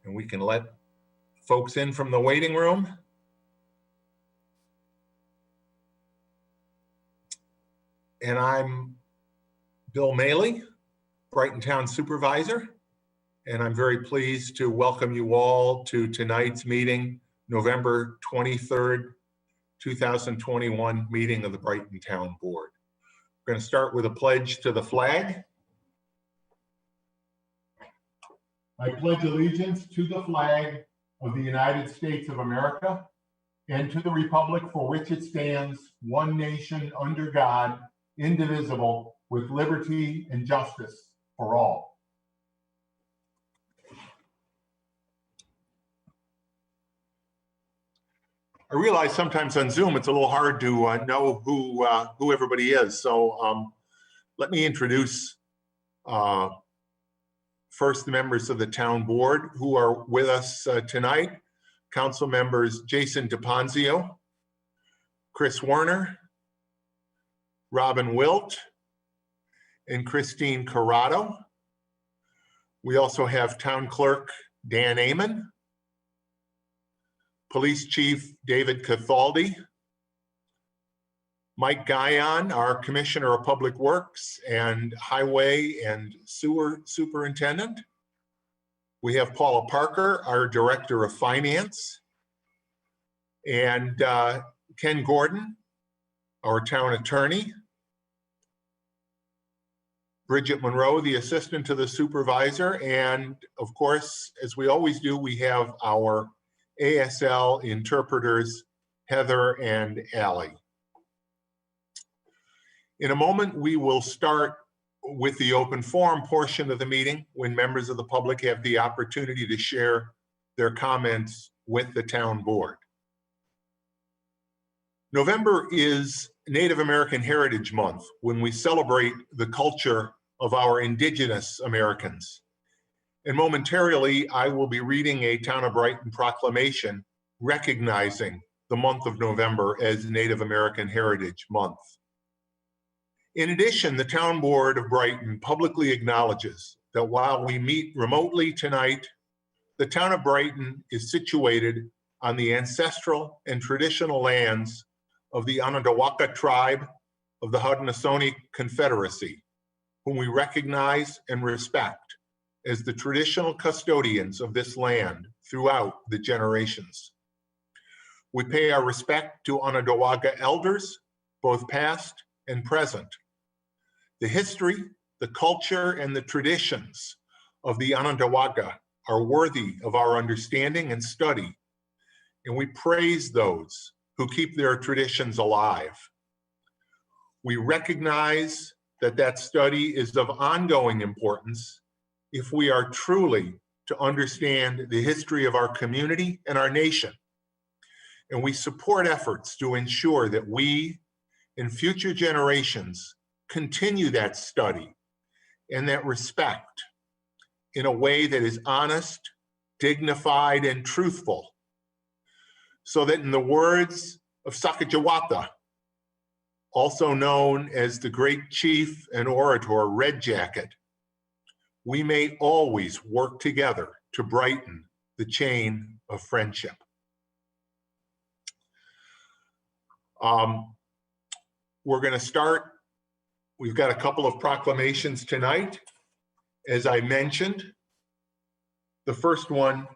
and we can let folks in from the waiting room. And I'm Bill Maley, Brighton Town Supervisor, and I'm very pleased to welcome you all to tonight's meeting, November 23rd, 2021 meeting of the Brighton Town Board. We're going to start with a pledge to the flag. I pledge allegiance to the flag of the United States of America and to the republic for which it stands, one nation under God, indivisible, with liberty and justice for all. I realize sometimes on Zoom it's a little hard to know who everybody is. So let me introduce first the members of the town board who are with us tonight. Council members Jason DePonzio, Chris Werner, Robin Wilt, and Christine Corrado. We also have Town Clerk Dan Amon, Police Chief David Cathaldi, Mike Guyon, our Commissioner of Public Works and Highway and Sewer Superintendent. We have Paula Parker, our Director of Finance, and Ken Gordon, our Town Attorney, Bridget Monroe, the Assistant to the Supervisor, and of course, as we always do, we have our ASL interpreters, Heather and Allie. In a moment, we will start with the open forum portion of the meeting when members of the public have the opportunity to share their comments with the town board. November is Native American Heritage Month, when we celebrate the culture of our indigenous Americans. And momentarily, I will be reading a Town of Brighton proclamation recognizing the month of November as Native American Heritage Month. In addition, the Town Board of Brighton publicly acknowledges that while we meet remotely tonight, the Town of Brighton is situated on the ancestral and traditional lands of the Onondaga tribe of the Haudenosaunee Confederacy, whom we recognize and respect as the traditional custodians of this land throughout the generations. We pay our respect to Onondaga elders, both past and present. The history, the culture, and the traditions of the Onondaga are worthy of our understanding and study, and we praise those who keep their traditions alive. We recognize that study is of ongoing importance if we are truly to understand the history of our community and our nation. And we support efforts to ensure that we and future generations continue that study and that respect in a way that is honest, dignified, and truthful, so that in the words of Sacagawea, also known as the great chief and orator Red Jacket, we may always work together to brighten the chain of friendship. We're going to start. We've got a couple of proclamations tonight. As I mentioned, the first one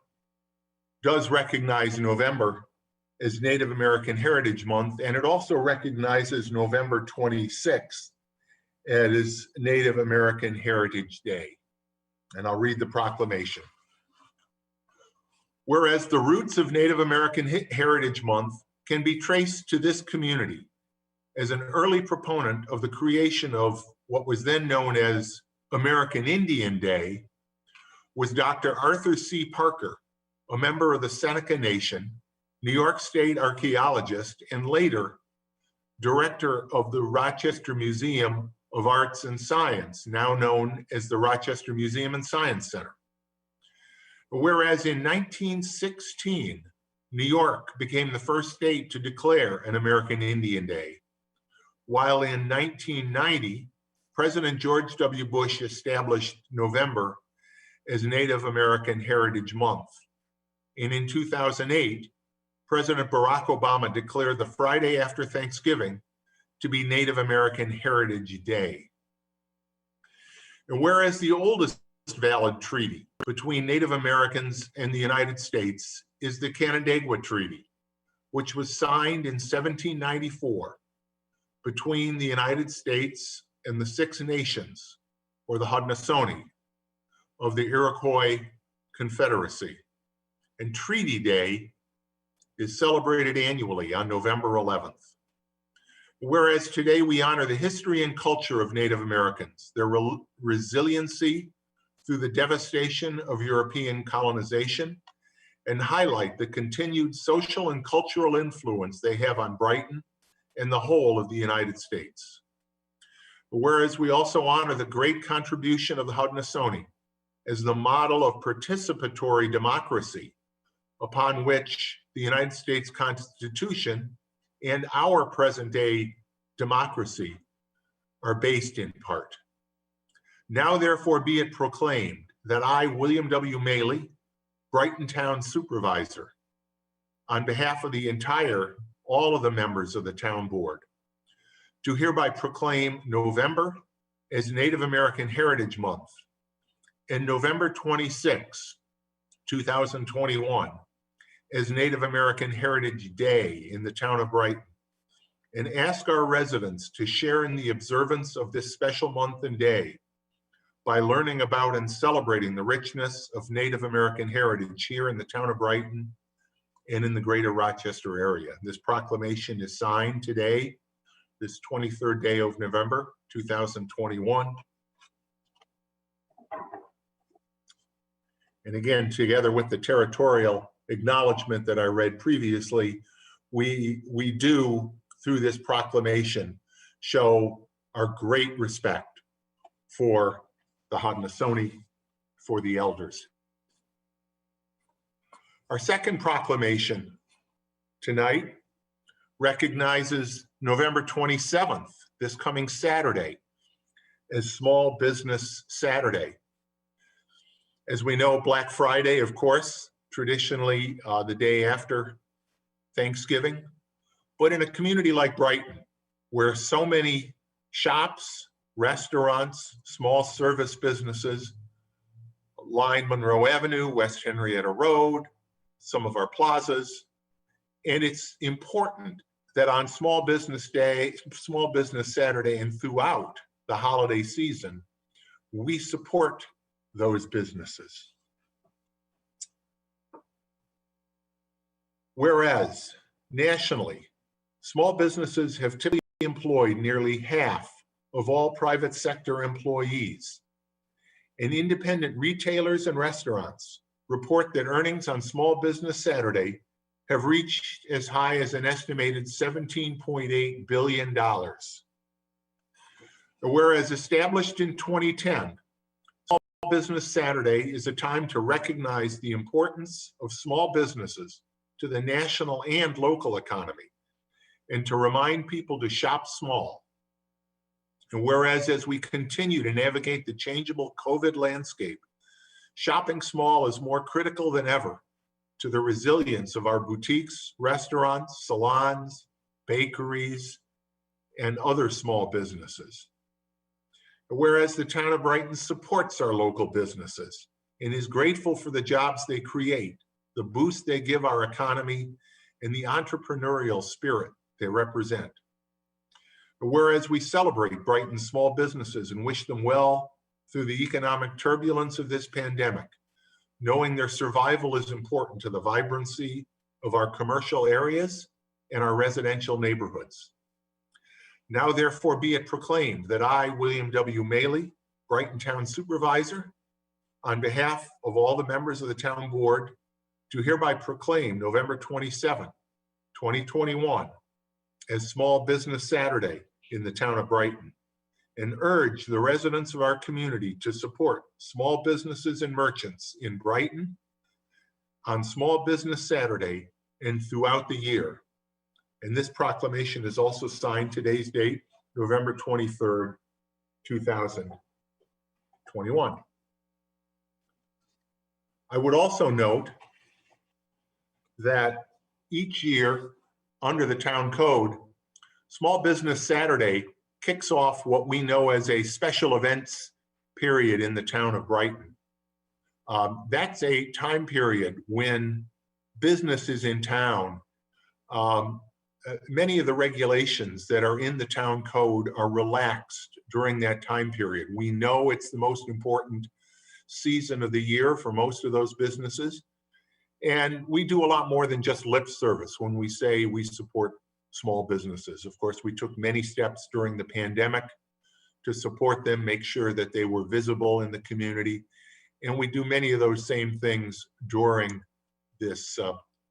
does recognize November as Native American Heritage Month, and it also recognizes November 26th as Native American Heritage Day. And I'll read the proclamation. Whereas the roots of Native American Heritage Month can be traced to this community as an early proponent of the creation of what was then known as American Indian Day, was Dr. Arthur C. Parker, a member of the Seneca Nation, New York State archaeologist, and later director of the Rochester Museum of Arts and Science, now known as the Rochester Museum and Science Center. Whereas in 1916, New York became the first state to declare an American Indian Day, while in 1990, President George W. Bush established November as Native American Heritage Month. And in 2008, President Barack Obama declared the Friday after Thanksgiving to be Native American Heritage Day. And whereas the oldest valid treaty between Native Americans and the United States is the Canandaigua Treaty, which was signed in 1794 between the United States and the Six Nations, or the Haudenosaunee, of the Iroquois Confederacy. And Treaty Day is celebrated annually on November 11th. Whereas today we honor the history and culture of Native Americans, their resiliency through the devastation of European colonization, and highlight the continued social and cultural influence they have on Brighton and the whole of the United States. Whereas we also honor the great contribution of the Haudenosaunee as the model of participatory democracy upon which the United States Constitution and our present-day democracy are based in part. Now therefore be it proclaimed that I, William W. Maley, Brighton Town Supervisor, on behalf of all of the members of the Town Board, do hereby proclaim November as Native American Heritage Month and November 26, 2021 as Native American Heritage Day in the town of Brighton, and ask our residents to share in the observance of this special month and day by learning about and celebrating the richness of Native American heritage here in the town of Brighton and in the greater Rochester area. This proclamation is signed today, this 23rd day of November, 2021. And again, together with the territorial acknowledgement that I read previously, we do, through this proclamation, show our great respect for the Haudenosaunee, for the elders. Our second proclamation tonight recognizes November 27th, this coming Saturday, as Small Business Saturday. As we know, Black Friday, of course, traditionally the day after Thanksgiving, but in a community like Brighton, where so many shops, restaurants, small service businesses line Monroe Avenue, West Henrietta Road, some of our plazas, and it's important that on Small Business Day, Small Business Saturday, and throughout the holiday season, we support those businesses. Whereas nationally, small businesses have typically employed nearly half of all private sector employees, and independent retailers and restaurants report that earnings on Small Business Saturday have reached as high as an estimated $17.8 billion. Whereas established in 2010, Small Business Saturday is a time to recognize the importance of small businesses to the national and local economy, and to remind people to shop small. And whereas as we continue to navigate the changeable COVID landscape, shopping small is more critical than ever to the resilience of our boutiques, restaurants, salons, bakeries, and other small businesses. Whereas the town of Brighton supports our local businesses and is grateful for the jobs they create, the boost they give our economy, and the entrepreneurial spirit they represent. Whereas we celebrate Brighton's small businesses and wish them well through the economic turbulence of this pandemic, knowing their survival is important to the vibrancy of our commercial areas and our residential neighborhoods. Now therefore be it proclaimed that I, William W. Maley, Brighton Town Supervisor, on behalf of all the members of the Town Board, do hereby proclaim November 27, 2021 as Small Business Saturday in the town of Brighton, and urge the residents of our community to support small businesses and merchants in Brighton on Small Business Saturday and throughout the year. And this proclamation is also signed today's date, November 23rd, 2021. I would also note that each year under the town code, Small Business Saturday kicks off what we know as a special events period in the town of Brighton. That's a time period when businesses in town, many of the regulations that are in the town code are relaxed during that time period. We know it's the most important season of the year for most of those businesses. And we do a lot more than just lip service when we say we support small businesses. Of course, we took many steps during the pandemic to support them, make sure that they were visible in the community. And we do many of those same things during this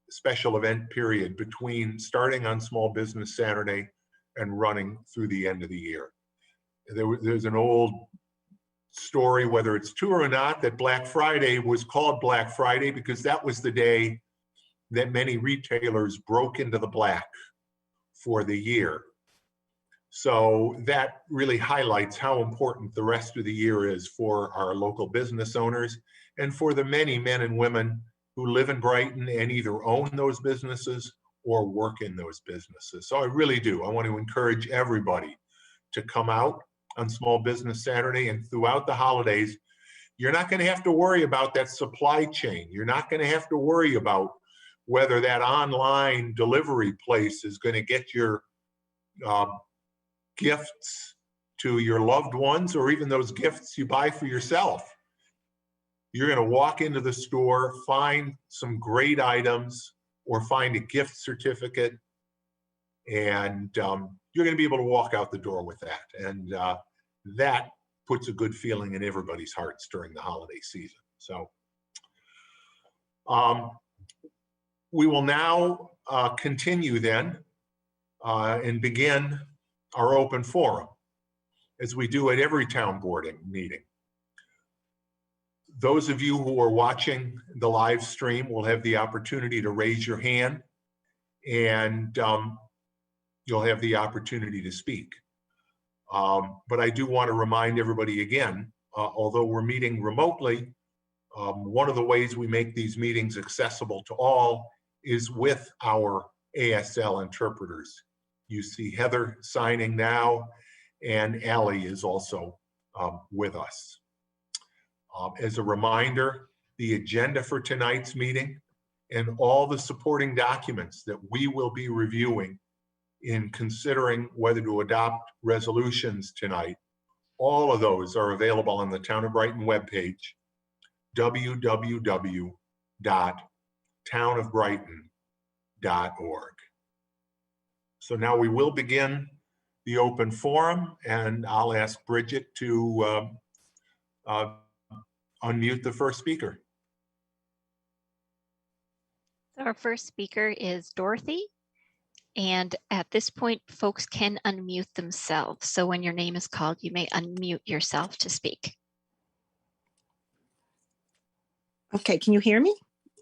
special event period between starting on Small Business Saturday and running through the end of the year. There's an old story, whether it's true or not, that Black Friday was called Black Friday because that was the day that many retailers broke into the black for the year. So that really highlights how important the rest of the year is for our local business owners and for the many men and women who live in Brighton and either own those businesses or work in those businesses. So I really do. I want to encourage everybody to come out on Small Business Saturday and throughout the holidays. You're not going to have to worry about that supply chain. You're not going to have to worry about whether that online delivery place is going to get your gifts to your loved ones or even those gifts you buy for yourself. You're going to walk into the store, find some great items or find a gift certificate, and you're going to be able to walk out the door with that. And that puts a good feeling in everybody's hearts during the holiday season. So we will now continue then and begin our open forum, as we do at every town board meeting. Those of you who are watching the live stream will have the opportunity to raise your hand, and you'll have the opportunity to speak. But I do want to remind everybody again, although we're meeting remotely, one of the ways we make these meetings accessible to all is with our ASL interpreters. You see Heather signing now, and Allie is also with us. As a reminder, the agenda for tonight's meeting and all the supporting documents that we will be reviewing in considering whether to adopt resolutions tonight, all of those are available on the Town of Brighton webpage, www.townofbrighton.org. So now we will begin the open forum, and I'll ask Bridget to unmute the first speaker. Our first speaker is Dorothy. And at this point, folks can unmute themselves. So when your name is called, you may unmute yourself to speak. Okay, can you hear me?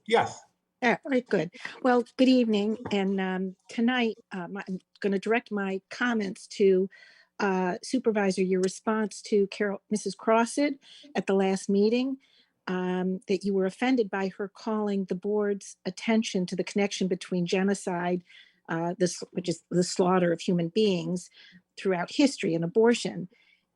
Yes. Yeah, all right, good. Well, good evening. And tonight, I'm going to direct my comments to Supervisor, your response to Mrs. Crossett at the last meeting, that you were offended by her calling the board's attention to the connection between genocide, which is the slaughter of human beings throughout history, and abortion.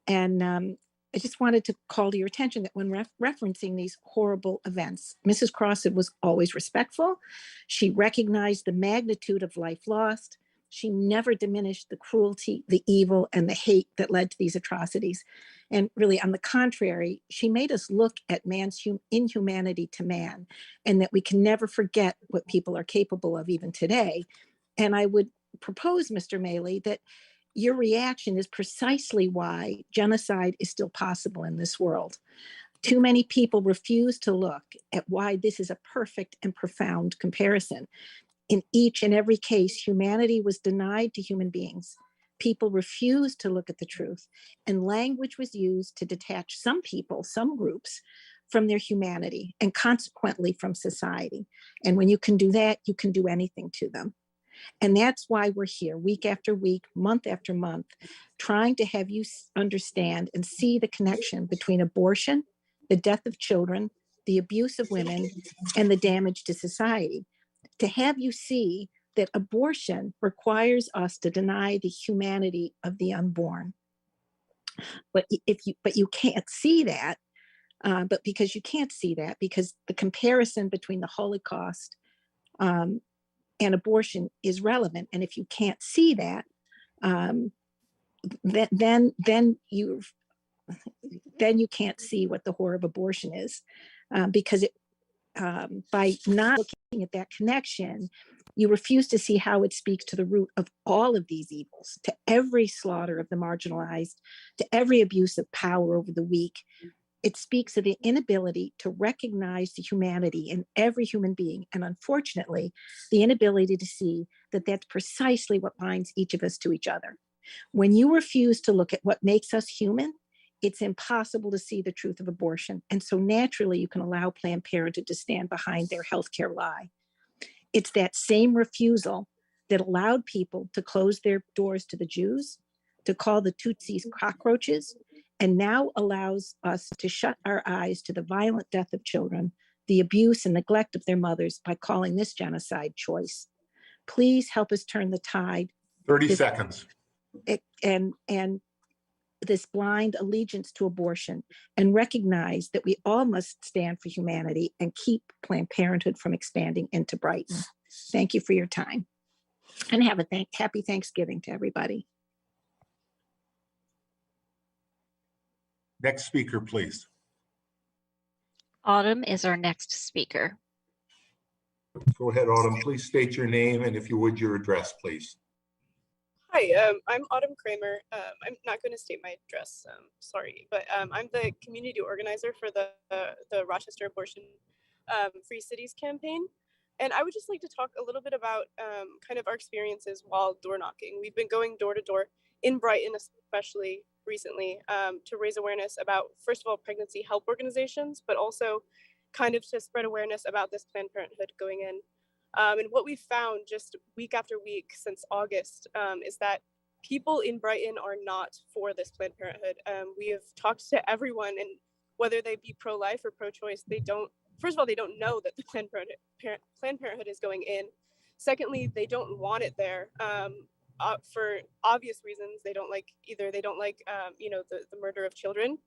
And I just wanted to call to your attention that when referencing these horrible events, Mrs. Crossett was always respectful. She recognized the magnitude of life lost. She never diminished the cruelty, the evil, and the hate that led to these atrocities. And really, on the contrary, she made us look at man's inhumanity to man, and that we can never forget what people are capable of even today. And I would propose, Mr. Maley, that your reaction is precisely why genocide is still possible in this world. Too many people refuse to look at why this is a perfect and profound comparison. In each and every case, humanity was denied to human beings. People refused to look at the truth, and language was used to detach some people, some groups, from their humanity, and consequently from society. And when you can do that, you can do anything to them. And that's why we're here week after week, month after month, trying to have you understand and see the connection between abortion, the death of children, the abuse of women, and the damage to society. To have you see that abortion requires us to deny the humanity of the unborn. But you can't see that, but because you can't see that, because the comparison between the Holocaust and abortion is relevant. And if you can't see that, then you can't see what the horror of abortion is, because by not looking at that connection, you refuse to see how it speaks to the root of all of these evils, to every slaughter of the marginalized, to every abuse of power over the weak. It speaks of the inability to recognize the humanity in every human being. And unfortunately, the inability to see that that's precisely what binds each of us to each other. When you refuse to look at what makes us human, it's impossible to see the truth of abortion. And so naturally, you can allow Planned Parenthood to stand behind their healthcare lie. It's that same refusal that allowed people to close their doors to the Jews, to call the Tutsis cockroaches, and now allows us to shut our eyes to the violent death of children, the abuse and neglect of their mothers by calling this genocide choice. Please help us turn the tide. 30 seconds. And this blind allegiance to abortion, and recognize that we all must stand for humanity and keep Planned Parenthood from expanding into Brighton. Thank you for your time, and have a happy Thanksgiving to everybody. Next speaker, please. Autumn is our next speaker. Go ahead, Autumn. Please state your name and, if you would, your address, please. Hi, I'm Autumn Kramer. I'm not going to state my address, sorry, but I'm the community organizer for the Rochester Abortion Free Cities campaign. And I would just like to talk a little bit about kind of our experiences while door knocking. We've been going door to door in Brighton, especially recently, to raise awareness about, first of all, pregnancy help organizations, but also kind of to spread awareness about this Planned Parenthood going in. And what we've found just week after week since August is that people in Brighton are not for this Planned Parenthood. We have talked to everyone, and whether they be pro-life or pro-choice, they don't know that the Planned Parenthood is going in. Secondly, they don't want it there for obvious reasons. They don't like the murder of children,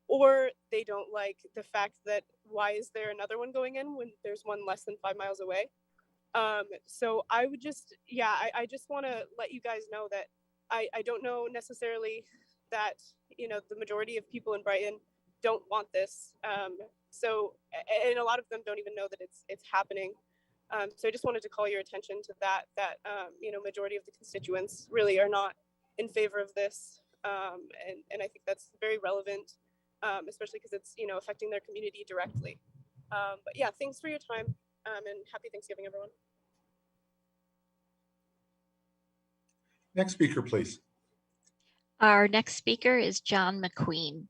or they don't like the fact that why is there another one going in when there's one less than 5 miles away? So I would just, I just want to let you guys know that I don't know necessarily that, the majority of people in Brighton don't want this. So, and a lot of them don't even know that it's happening. So I just wanted to call your attention to that, majority of the constituents really are not in favor of this. And I think that's very relevant, especially because it's, affecting their community directly. But yeah, thanks for your time. And happy Thanksgiving, everyone. Next speaker, please. Our next speaker is John McQueen.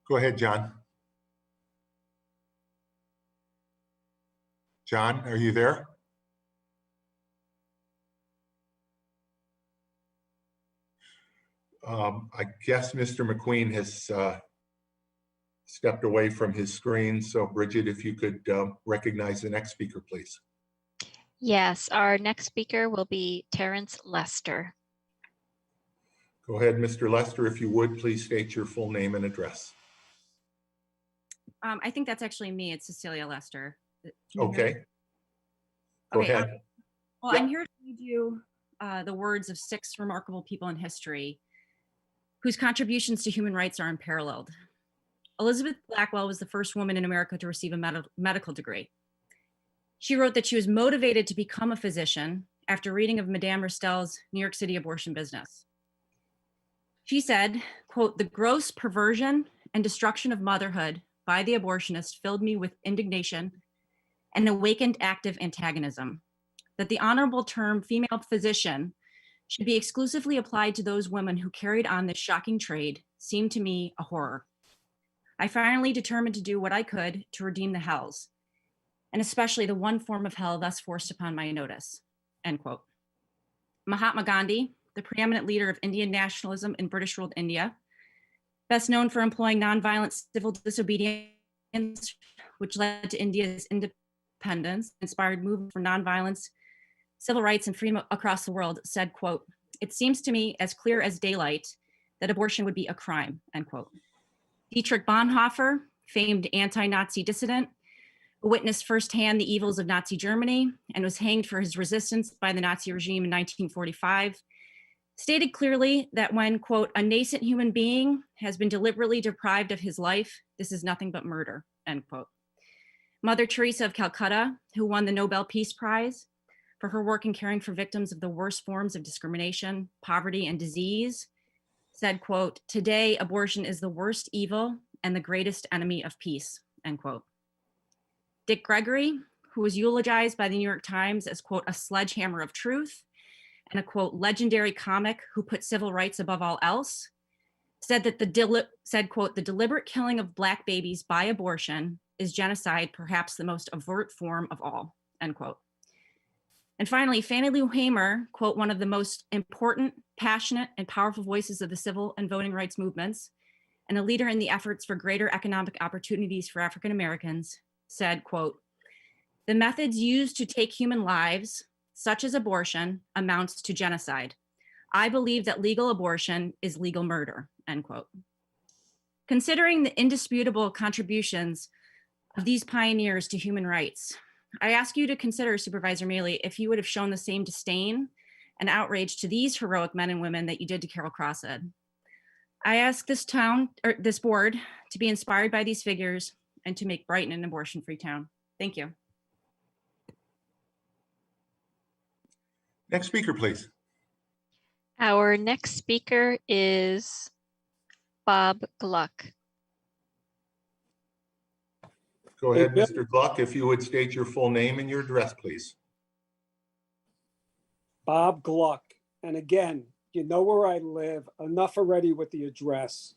Go ahead, John. John, are you there? I guess Mr. McQueen has stepped away from his screen. So Bridget, if you could recognize the next speaker, please. Yes, our next speaker will be Terrence Lester. Go ahead, Mr. Lester, if you would, please state your full name and address. I think that's actually me. It's Cecilia Lester. Okay. Go ahead. Well, Yep. I'm here to read you the words of 6 remarkable people in history whose contributions to human rights are unparalleled. Elizabeth Blackwell was the first woman in America to receive a medical degree. She wrote that she was motivated to become a physician after reading of Madame Rastell's New York City abortion business. She said, quote, "The gross perversion and destruction of motherhood by the abortionist filled me with indignation and awakened active antagonism. That the honorable term female physician should be exclusively applied to those women who carried on this shocking trade seemed to me a horror. I finally determined to do what I could to redeem the hells, and especially the one form of hell thus forced upon my notice," end quote. Mahatma Gandhi, the preeminent leader of Indian nationalism in British ruled India, best known for employing nonviolent civil disobedience, which led to India's independence, inspired movement for nonviolence, civil rights, and freedom across the world, said, quote, "It seems to me as clear as daylight that abortion would be a crime," end quote. Dietrich Bonhoeffer, famed anti-Nazi dissident, who witnessed firsthand the evils of Nazi Germany and was hanged for his resistance by the Nazi regime in 1945, stated clearly that when, quote, "a nascent human being has been deliberately deprived of his life, this is nothing but murder," end quote. Mother Teresa of Calcutta, who won the Nobel Peace Prize for her work in caring for victims of the worst forms of discrimination, poverty, and disease, said, quote, "Today, abortion is the worst evil and the greatest enemy of peace," end quote. Dick Gregory, who was eulogized by the New York Times as, quote, "a sledgehammer of truth," and a, quote, "legendary comic who put civil rights above all else," said that quote, "the deliberate killing of Black babies by abortion is genocide, perhaps the most overt form of all," end quote. And finally, Fannie Lou Hamer, quote, "one of the most important, passionate, and powerful voices of the civil and voting rights movements, and a leader in the efforts for greater economic opportunities for African Americans," said, quote, "The methods used to take human lives, such as abortion, amounts to genocide. I believe that legal abortion is legal murder," end quote. Considering the indisputable contributions of these pioneers to human rights, I ask you to consider, Supervisor Maley, if you would have shown the same disdain and outrage to these heroic men and women that you did to Carol Crossett. I ask this board to be inspired by these figures and to make Brighton an abortion-free town. Thank you. Next speaker, please. Our next speaker is Bob Gluck. Go Hey, ahead, Bill. Mr. Gluck, if you would state your full name and your address, please. Bob Gluck. And again, you know where I live. Enough already with the address.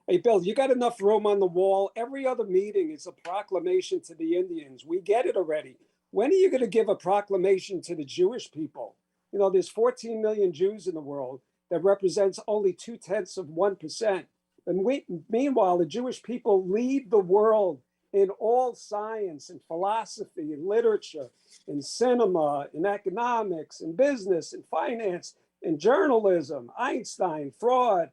Hey, Bill, you got enough room on the wall. Every other meeting is a proclamation to the Indians. We get it already. When are you going to give a proclamation to the Jewish people? You know, there's 14 million Jews in the world. That represents only 0.2%. And meanwhile, the Jewish people lead the world in all science and philosophy and literature, in cinema, in economics, in business, in finance, in journalism. Einstein, Freud,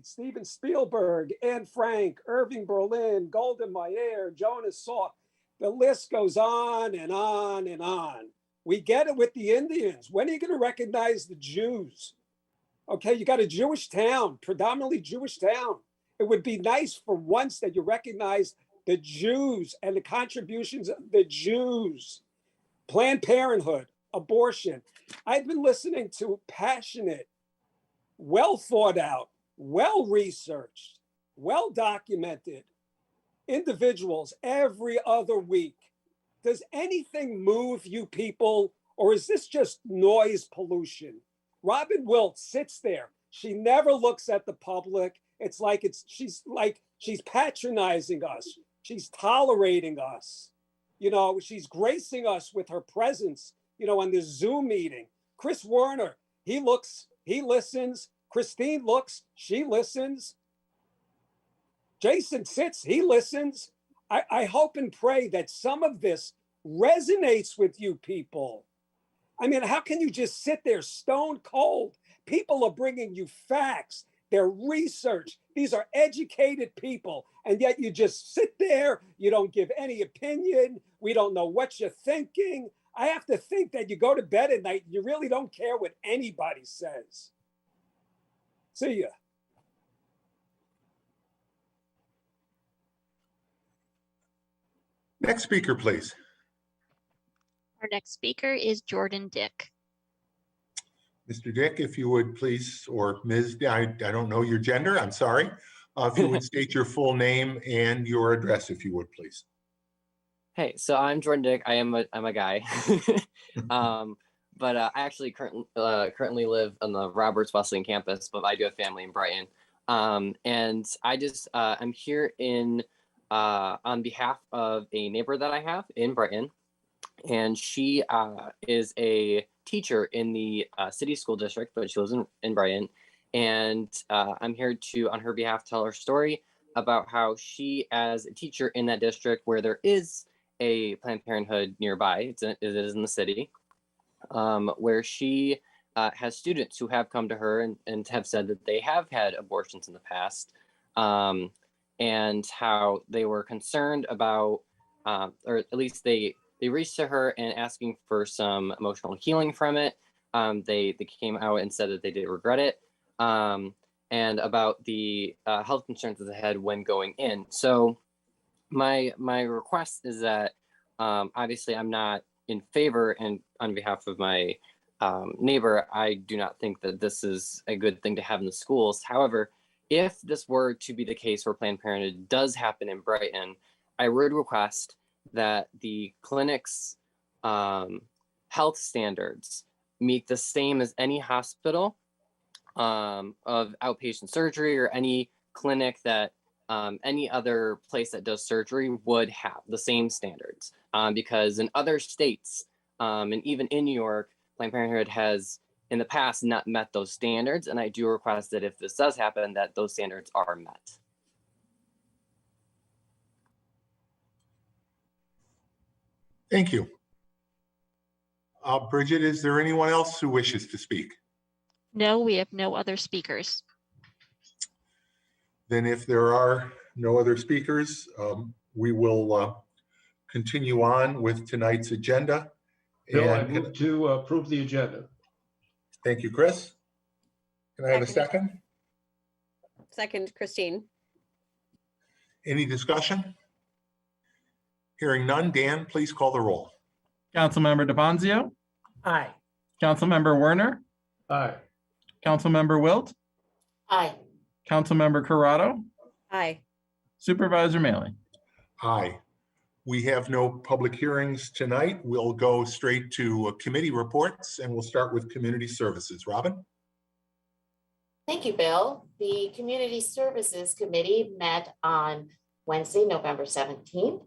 Steven Spielberg, Anne Frank, Irving Berlin, Golda Meir, Jonas Salk. The list goes on and on and on. We get it with the Indians. When are you going to recognize the Jews? Okay, you got a Jewish town, predominantly Jewish town. It would be nice for once that you recognize the Jews and the contributions of the Jews. Planned Parenthood, abortion. I've been listening to passionate, well thought out, well researched, well documented individuals every other week. Does anything move you people, or is this just noise pollution? Robin Wilt sits there. She never looks at the public. It's like she's patronizing us. She's tolerating us. You know, she's gracing us with her presence, you know, on this Zoom meeting. Chris Warner, he looks, he listens. Christine looks, she listens. Jason sits, he listens. I hope and pray that some of this resonates with you people. I mean, how can you just sit there stone cold? People are bringing you facts, their research. These are educated people, and yet you just sit there. You don't give any opinion. We don't know what you're thinking. I have to think that you go to bed at night, you really don't care what anybody says. See ya. Next speaker, please. Our next speaker is Jordan Dick. Mr. Dick, if you would please, or Ms., I don't know your gender, I'm sorry. If you would state your full name and your address, if you would, please. Hey, so I'm Jordan Dick. I'm a guy, but I actually currently live on the Roberts Wesleyan campus, but I do have family in Brighton. And I just I'm here in on behalf of a neighbor that I have in Brighton, and she is a teacher in the city school district, but she lives in Brighton. And I'm here to, on her behalf, tell her story about how she, as a teacher in that district where there is a Planned Parenthood nearby, it is in the city, where she has students who have come to her and have said that they have had abortions in the past, and how they were concerned about, or at least they reached to her and asking for some emotional healing from it. They came out and said that they did regret it, and about the health concerns that they had when going in. So my request is that, obviously I'm not in favor, and on behalf of my neighbor, I do not think that this is a good thing to have in the schools. However, if this were to be the case where Planned Parenthood does happen in Brighton, I would request that the clinic's health standards meet the same as any hospital of outpatient surgery, or any clinic that any other place that does surgery would have the same standards, because in other states, and even in New York, Planned Parenthood has in the past not met those standards, and I do request that if this does happen, that those standards are met. Thank you. Bridget, is there anyone else who wishes to speak? No, we have no other speakers. Then if there are no other speakers, we will continue on with tonight's agenda. Bill, I And move to approve the agenda. thank you, Chris. Can I have a second? Second, Christine. Any discussion? Hearing none, Dan, please call the roll. Councilmember DeBonzio, Aye. Councilmember Werner, Aye. Councilmember Wilt, Aye. Councilmember Corrado, Aye. Supervisor Maley. Aye. We have no public hearings tonight. We'll go straight to committee reports, and we'll start with community services. Robin? Thank you, Bill. The Community Services Committee met on Wednesday, November 17th.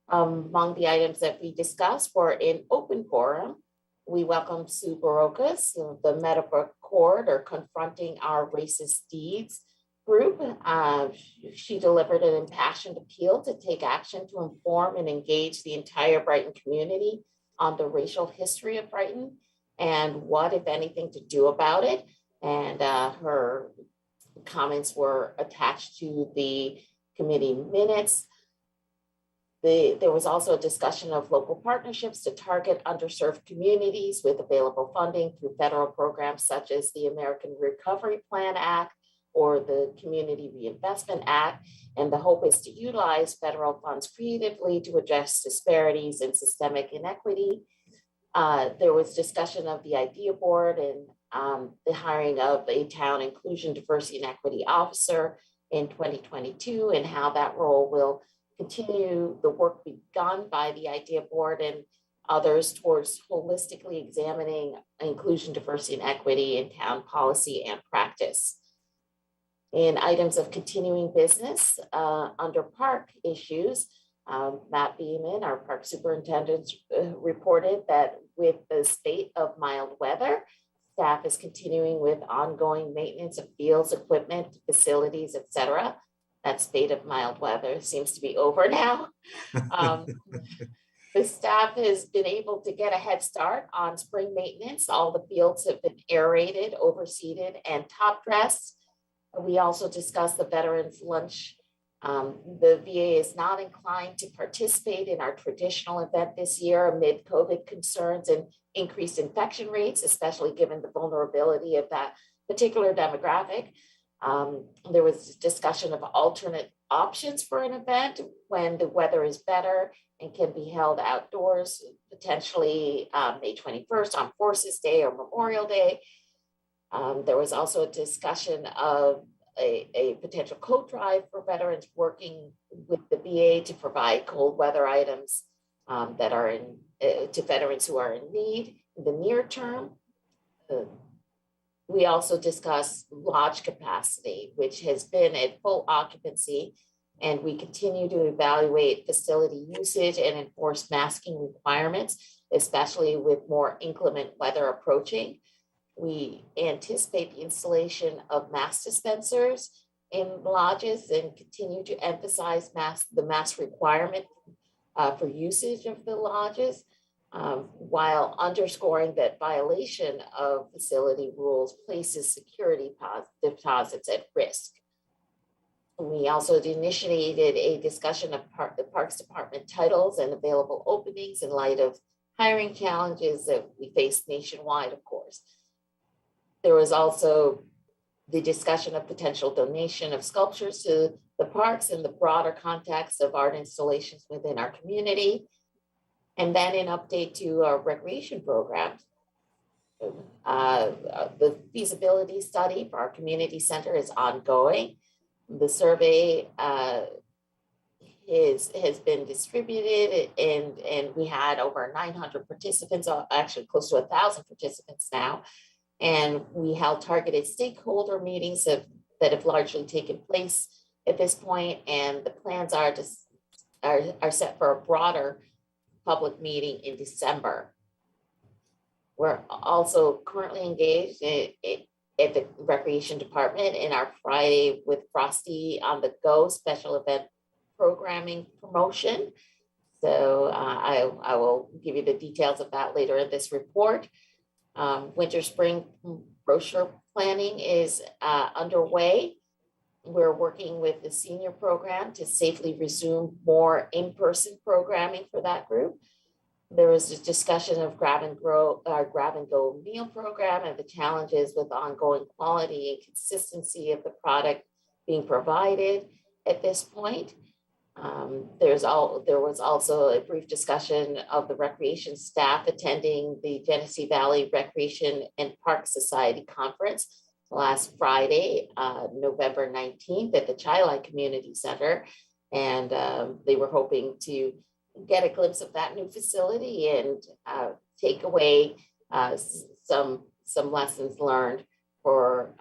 Among the items that we discussed were in open forum. We welcomed Sue Barocas, the Meadowbrook Court, or Confronting Our Racist Deeds group. She delivered an impassioned appeal to take action to inform and engage the entire Brighton community on the racial history of Brighton and what, if anything, to do about it. And her comments were attached to the committee minutes. There was also a discussion of local partnerships to target underserved communities with available funding through federal programs such as the American Recovery Plan Act or the Community Reinvestment Act. And the hope is to utilize federal funds creatively to address disparities and systemic inequity. There was discussion of the idea board and the hiring of a town inclusion, diversity, and equity officer in 2022, and how that role will continue the work begun by the idea board and others towards holistically examining inclusion, diversity, and equity in town policy and practice. In items of continuing business, under park issues, Matt Beeman, our park superintendent, reported that with the spate of mild weather, staff is continuing with ongoing maintenance of fields, equipment, facilities, etc. That spate of mild weather seems to be over now. The staff has been able to get a head start on spring maintenance. All the fields have been aerated, overseeded, and top dressed. We also discussed the Veterans Lunch. The VA is not inclined to participate in our traditional event this year amid COVID concerns and increased infection rates, especially given the vulnerability of that particular demographic. There was discussion of alternate options for an event when the weather is better and can be held outdoors, potentially May 21st on Forces Day or Memorial Day. There was also a discussion of a potential coat drive for veterans, working with the VA to provide cold weather items that are to veterans who are in need in the near term. We also discussed lodge capacity, which has been at full occupancy And we continue to evaluate facility usage and enforce masking requirements, especially with more inclement weather approaching. We anticipate the installation of mask dispensers in lodges and continue to emphasize the mask requirement for usage of the lodges, while underscoring that violation of facility rules places security deposits at risk. We also initiated a discussion of the Parks Department titles and available openings in light of hiring challenges that we face nationwide, of course. There was also the discussion of potential donation of sculptures to the parks in the broader context of art installations within our community. And then an update to our recreation programs. The feasibility study for our community center is ongoing. The survey has been distributed, and we had over 900 participants, actually close to 1,000 participants now. And we held targeted stakeholder meetings that have largely taken place at this point, and the plans are set for a broader public meeting in December. We're also currently engaged at the Recreation Department in our Friday with Frosty on the Go special event programming promotion. So I will give you the details of that later in this report. Winter spring brochure planning is underway. We're working with the senior program to safely resume more in-person programming for that group. There was a discussion of grab and go meal program and the challenges with ongoing quality and consistency of the product being provided at this point. There was also a brief discussion of the recreation staff attending the Genesee Valley Recreation and Park Society Conference last Friday, November 19th at the Chili Community Center. And they were hoping to get a glimpse of that new facility and take away some lessons learned for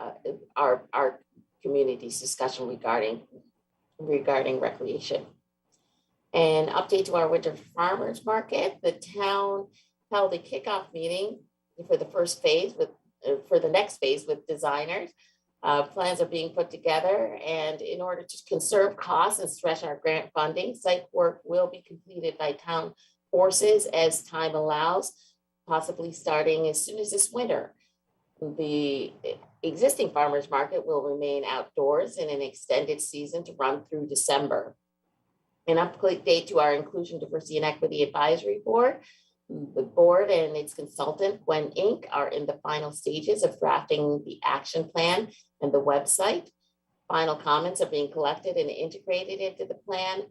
our community's discussion regarding recreation. An update to our winter farmers market. The town held a kickoff meeting for the first phase for the next phase with designers. Plans are being put together, and in order to conserve costs and stretch our grant funding, site work will be completed by town forces as time allows, possibly starting as soon as this winter. The existing farmers market will remain outdoors in an extended season to run through December. An update to our Inclusion, Diversity, and Equity Advisory Board. The board and its consultant, Gwen Inc., are in the final stages of drafting the action plan and the website. Final comments are being collected and integrated into the plan.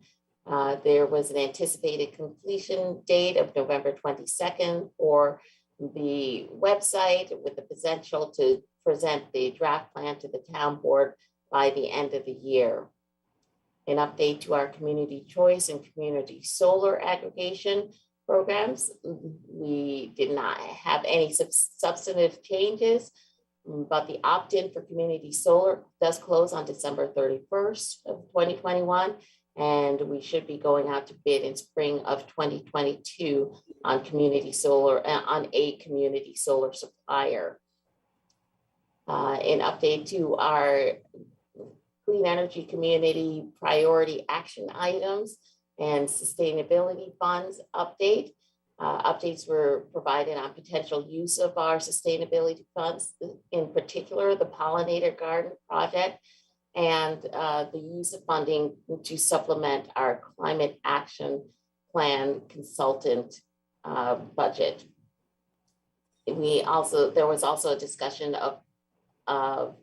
There was an anticipated completion date of November 22nd for the website, with the potential to present the draft plan to the town board by the end of the year. An update to our community choice and community solar aggregation programs. We did not have any substantive changes, but the opt-in for community solar does close on December 31st of 2021, and we should be going out to bid in spring of 2022 on community solar, on a community solar supplier. An update to our clean energy community priority action items and sustainability funds update. Updates were provided on potential use of our sustainability funds, in particular the pollinator garden project, and the use of funding to supplement our climate action plan consultant budget. There was also a discussion of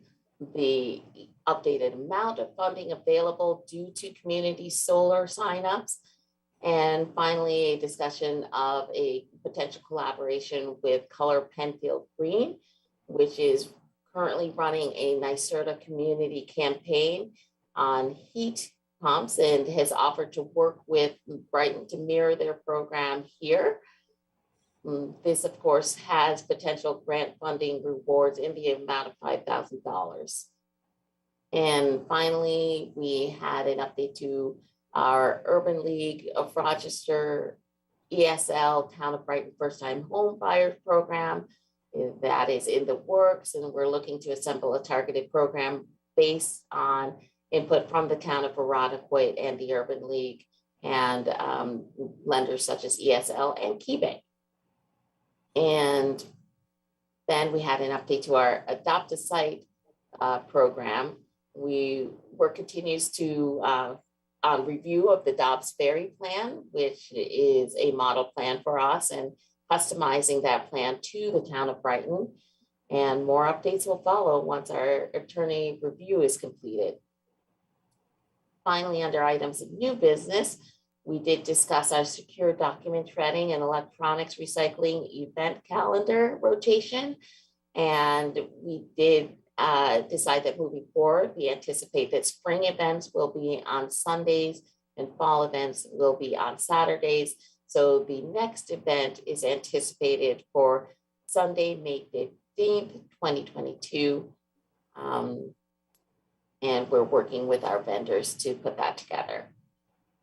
the updated amount of funding available due to community solar signups. And finally, a discussion of a potential collaboration with Color Penfield Green, which is currently running a NYSERDA community campaign on heat pumps and has offered to work with Brighton to mirror their program here. This, of course, has potential grant funding rewards in the amount of $5,000. And finally, we had an update to our Urban League of Rochester ESL Town of Brighton First Time Home Buyers Program. That is in the works, and we're looking to assemble a targeted program based on input from the town of Veronicoit and the Urban League and lenders such as ESL and KeyBank. And then we had an update to our Adopt a Site program. Work continues to on review of the Dobbs Ferry plan, which is a model plan for us, and customizing that plan to the town of Brighton. And more updates will follow once our attorney review is completed. Finally, under items of new business, we did discuss our secure document shredding and electronics recycling event calendar rotation. And we did decide that moving forward, we anticipate that spring events will be on Sundays and fall events will be on Saturdays. So the next event is anticipated for Sunday, May 15th, 2022. And we're working with our vendors to put that together.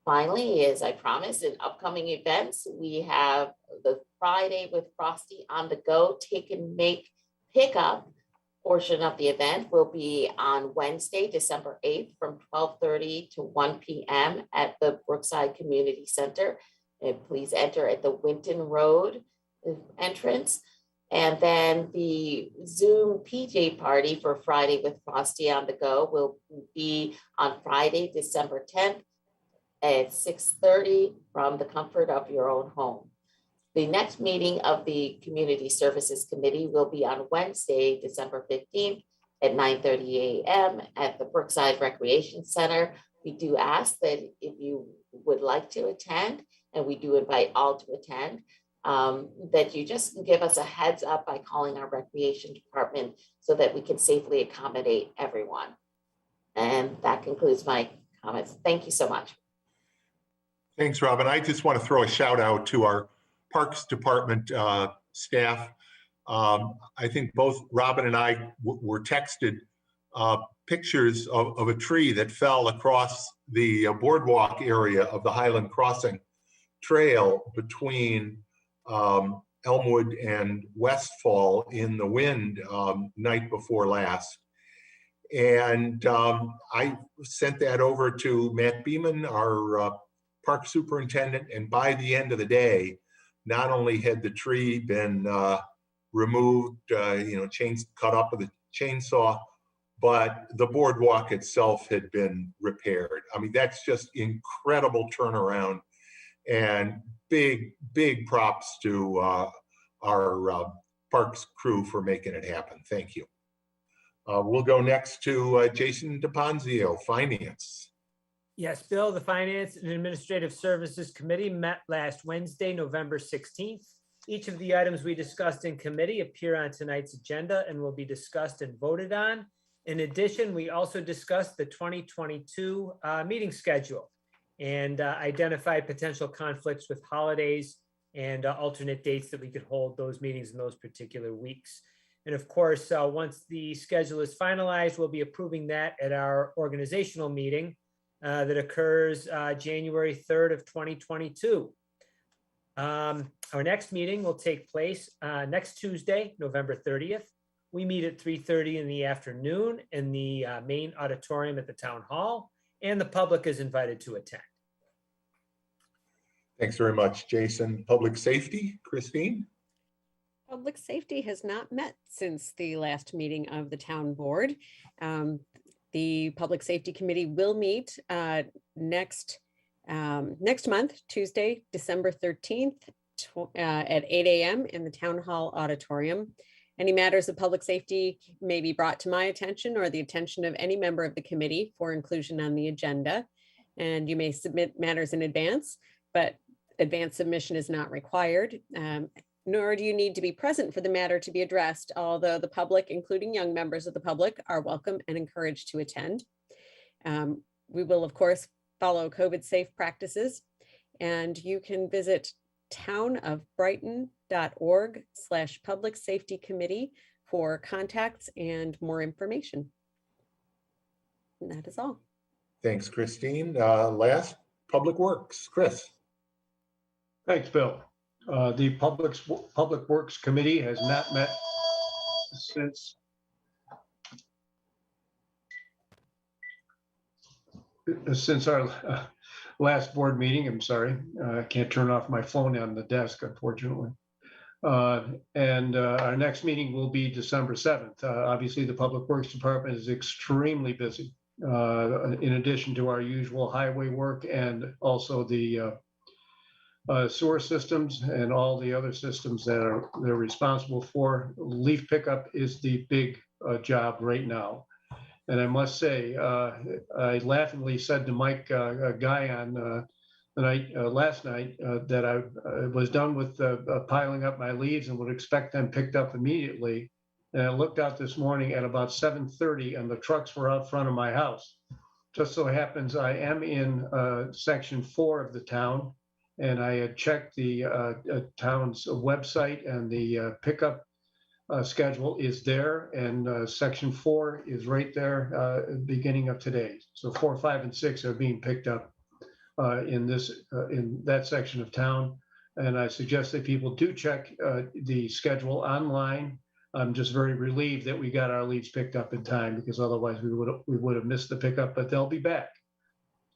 Finally, as I promised, in upcoming events, we have the Friday with Frosty on the Go Take and Make Pickup portion of the event will be on Wednesday, December 8th from 12:30 to 1 p.m. at the Brookside Community Center. And please enter at the Winton Road entrance. And then the Zoom PJ party for Friday with Frosty on the Go will be on Friday, December 10th at 6:30 from the comfort of your own home. The next meeting of the Community Services Committee will be on Wednesday, December 15th at 9:30 a.m. at the Brookside Recreation Center. We do ask that if you would like to attend, and we do invite all to attend, that you just give us a heads up by calling our recreation department so that we can safely accommodate everyone. And that concludes my comments. Thank you so much. Thanks, Robin. I just want to throw a shout out to our Parks Department staff. I think both Robin and I were texted pictures of a tree that fell across the boardwalk area of the Highland Crossing Trail between Elmwood and Westfall in the wind night before last. And I sent that over to Matt Beeman, our park superintendent, and by the end of the day, not only had the tree been removed, cut up with a chainsaw, but the boardwalk itself had been repaired. I mean, that's just incredible turnaround, and big props to our parks crew for making it happen. Thank you. We'll go next to Jason DePonzio, Finance. Yes, Bill, the Finance and Administrative Services Committee met last Wednesday, November 16th. Each of the items we discussed in committee appear on tonight's agenda and will be discussed and voted on. In addition, we also discussed the 2022 meeting schedule and identified potential conflicts with holidays and alternate dates that we could hold those meetings in those particular weeks. And of course, once the schedule is finalized, we'll be approving that at our organizational meeting that occurs January 3rd of 2022. Our next meeting will take place next Tuesday, November 30th. We meet at 3:30 in the afternoon in the main auditorium at the town hall, and the public is invited to attend. Thanks very much, Jason. Public Safety, Christine? Public Safety has not met since the last meeting of the town board. The Public Safety Committee will meet next month, Tuesday, December 13th at 8 a.m. in the Town Hall Auditorium. Any matters of public safety may be brought to my attention or the attention of any member of the committee for inclusion on the agenda. And you may submit matters in advance, but advance submission is not required. Nor do you need to be present for the matter to be addressed, although the public, including young members of the public, are welcome and encouraged to attend. We will, of course, follow COVID safe practices, and you can visit townofbrighton.org/public safety committee for contacts and more information. And that is all. Thanks, Christine. Last, Public Works, Chris. Thanks, Bill. The Public Works Committee has not met since our last board meeting. I'm sorry, I can't turn off my phone on the desk, unfortunately. And our next meeting will be December 7th. Obviously, the Public Works Department is extremely busy, in addition to our usual highway work and also the sewer systems and all the other systems that they're responsible for. Leaf pickup is the big job right now. And I must say, I laughingly said to Mike, a guy on last night, that I was done with piling up my leaves and would expect them picked up immediately. And I looked out this morning at about 7:30 and the trucks were out front of my house. Just so happens I am in section 4 of the town, and I had checked the town's website, and the pickup schedule is there, and section 4 is right there, beginning of today. So 4, 5, and 6 are being picked up in that section of town. And I suggest that people do check the schedule online. I'm just very relieved that we got our leaves picked up in time, because otherwise we would have missed the pickup, but they'll be back.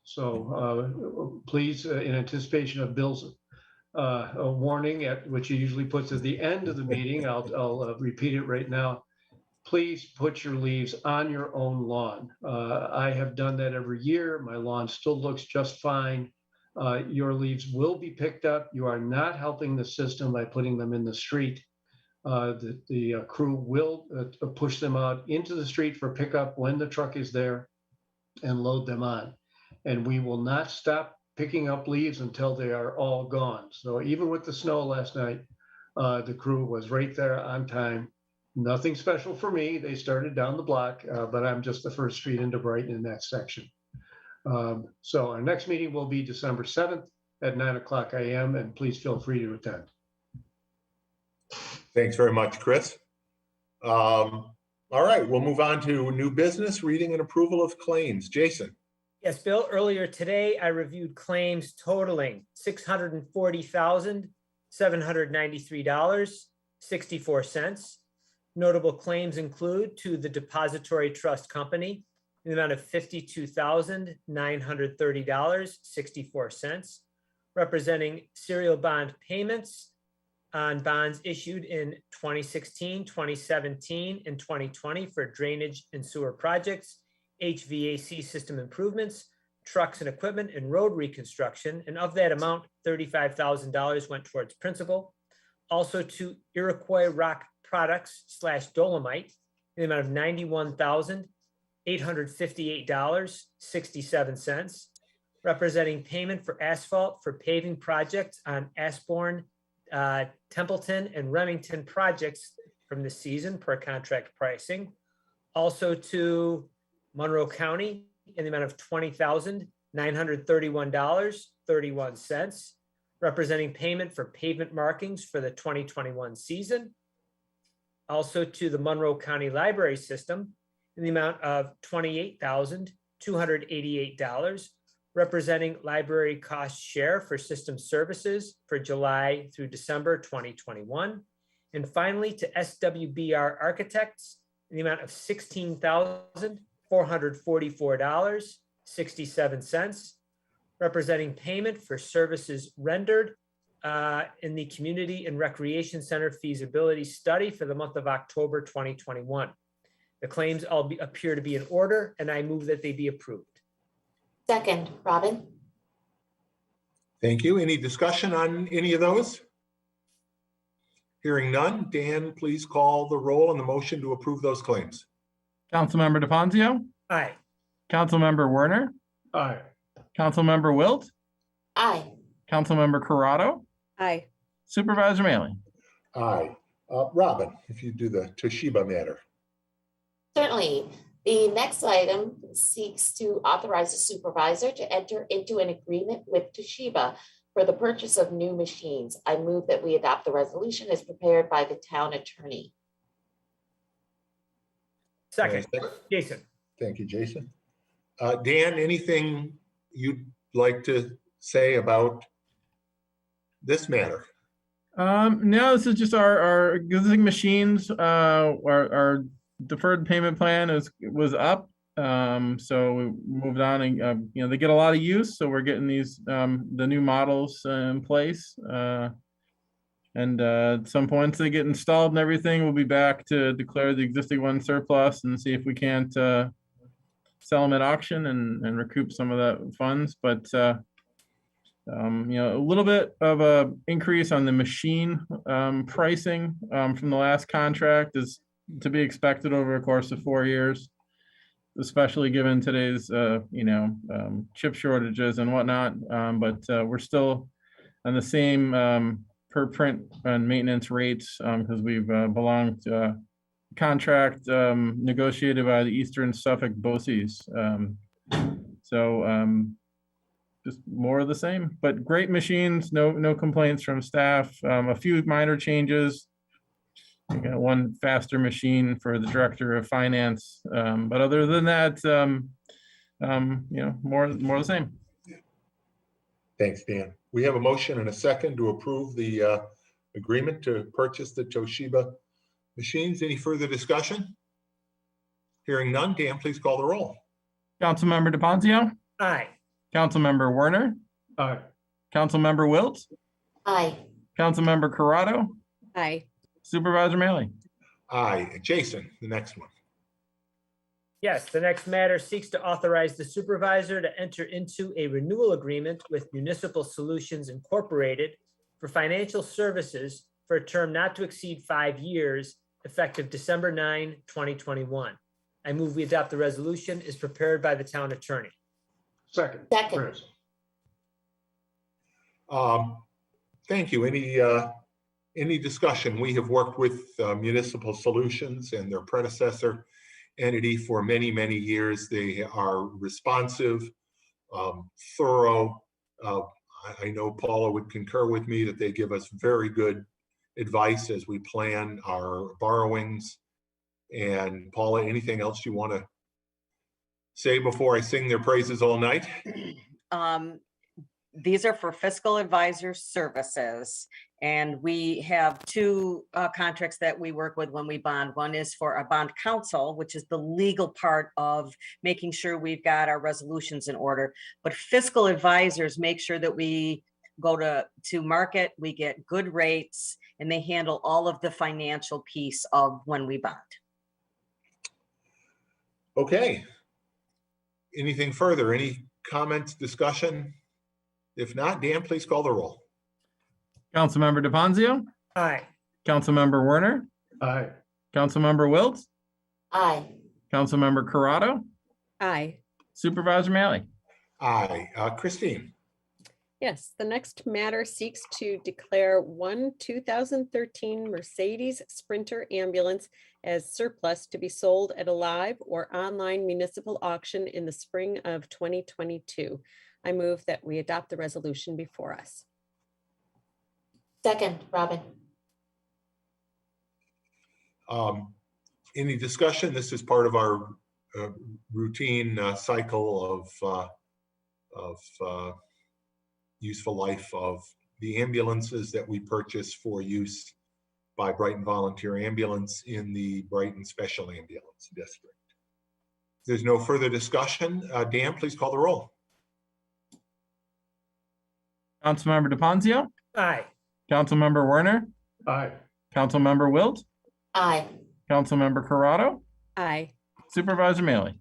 So please, in anticipation of Bill's a warning, which he usually puts at the end of the meeting, I'll repeat it right now. Please put your leaves on your own lawn. I have done that every year. My lawn still looks just fine. Your leaves will be picked up. You are not helping the system by putting them in the street. The crew will push them out into the street for pickup when the truck is there and load them on. And we will not stop picking up leaves until they are all gone. So even with the snow last night, the crew was right there on time. Nothing special for me. They started down the block, but I'm just the first street into Brighton in that section. So our next meeting will be December 7th at 9:00 a.m. and please feel free to attend. Thanks very much, Chris. All right, we'll move on to new business, reading and approval of claims. Jason. Yes, Bill, earlier today, I reviewed claims totaling $640,793.64. Notable claims include to the Depository Trust Company in the amount of $52,930.64, representing serial bond payments on bonds issued in 2016, 2017, and 2020 for drainage and sewer projects, HVAC system improvements, trucks and equipment, and road reconstruction. And of that amount, $35,000 went towards principal. Also to Iroquois Rock Products / Dolomite in the amount of $91,858.67, representing payment for asphalt for paving projects on Ashbourne, Templeton, and Remington projects from the season per contract pricing. Also to Monroe County in the amount of $20,931.31, representing payment for pavement markings for the 2021 season. Also to the Monroe County Library System in the amount of $28,288, representing library cost share for system services for July through December 2021. And finally to SWBR Architects in the amount of $16,444.67, representing payment for services rendered in the Community and Recreation Center feasibility study for the month of October 2021. The claims all appear to be in order, and I move that they be approved. Second, Robin. Thank you. Any discussion on any of those? Hearing none, Dan, please call the roll on the motion to approve those claims. Councilmember DeFonzio, Aye. Councilmember Werner, Aye. Councilmember Wilt, Aye. Councilmember Corrado, Aye. Supervisor Maley. Aye. Robin, if you do the Toshiba matter. Certainly. The next item seeks to authorize the supervisor to enter into an agreement with Toshiba for the purchase of new machines. I move that we adopt the resolution as prepared by the town attorney. Second, Jason. Thank you, Jason. Dan, anything you'd like to say about this matter? No, this is just our existing machines. Our deferred payment plan was up. So we moved on and, they get a lot of use. So we're getting these, the new models in place. And at some point, once they get installed and everything, we'll be back to declare the existing one surplus and see if we can't sell them at auction and recoup some of that funds. But a little bit of a increase on the machine pricing from the last contract is to be expected over a course of 4 years, especially given today's chip shortages and whatnot. But we're still on the same per print and maintenance rates because we've belonged to a contract negotiated by the Eastern Suffolk BOCES. Just more of the same, but great machines, no complaints from staff. A few minor changes. We got one faster machine for the director of finance, but other than that, more the same. Thanks, Dan. We have a motion and a second to approve the agreement to purchase the Toshiba machines. Any further discussion? Hearing none, Dan, please call the roll. Councilmember DePonzio, Aye. Councilmember Werner, Aye. Councilmember Wilt, Aye. Councilmember Corrado, Aye. Supervisor Maley. Aye. Jason, the next one. Yes, the next matter seeks to authorize the supervisor to enter into a renewal agreement with Municipal Solutions Incorporated for financial services for a term not to exceed 5 years, effective December 9, 2021. I move we adopt the resolution as prepared by the town attorney. Second. Second. Chris. Thank you. Any discussion? We have worked with Municipal Solutions and their predecessor entity for many, many years. They are responsive, thorough. I know Paula would concur with me that they give us very good advice as we plan our borrowings. And Paula, anything else you want to say before I sing their praises all night? These are for fiscal advisor services. And we have two contracts that we work with when we bond. One is for a bond counsel, which is the legal part of making sure we've got our resolutions in order. But fiscal advisors make sure that we go to market, we get good rates, and they handle all of the financial piece of when we bond. Okay. Anything further? Any comments, discussion? If not, Dan, please call the roll. Councilmember DePonzio, Aye. Councilmember Werner, Aye. Councilmember Wilt, Aye. Councilmember Corrado, Aye. Supervisor Maley. Aye. Christine. Yes, the next matter seeks to declare one 2013 Mercedes Sprinter ambulance as surplus to be sold at a live or online municipal auction in the spring of 2022. I move that we adopt the resolution before us. Second, Robin. Any discussion? This is part of our routine cycle of useful life of the ambulances that we purchase for use by Brighton Volunteer Ambulance in the Brighton Special Ambulance District. If there's no further discussion, Dan, please call the roll. Councilmember DePonzio, Aye. Councilmember Werner, Aye. Councilmember Wilt, Aye. Councilmember Corrado, Aye. Supervisor Maley.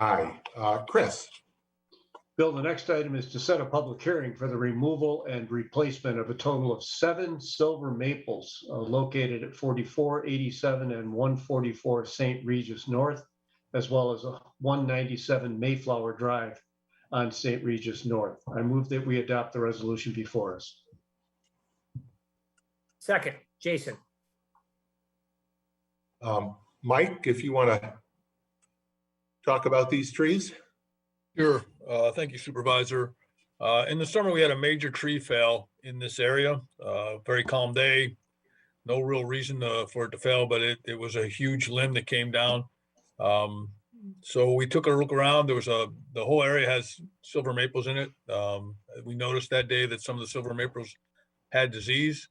Aye. Chris. Bill, the next item is to set a public hearing for the removal and replacement of a total of 7 silver maples located at 4487 and 144 St. Regis North, as well as 197 Mayflower Drive on St. Regis North. I move that we adopt the resolution before us. Second, Jason. Mike, if you want to talk about these trees. Sure. Thank you, Supervisor. In the summer, we had a major tree fail in this area. Very calm day. No real reason for it to fail, but it was a huge limb that came down. So we took a look around. The whole area has silver maples in it. We noticed that day that some of the silver maples had disease.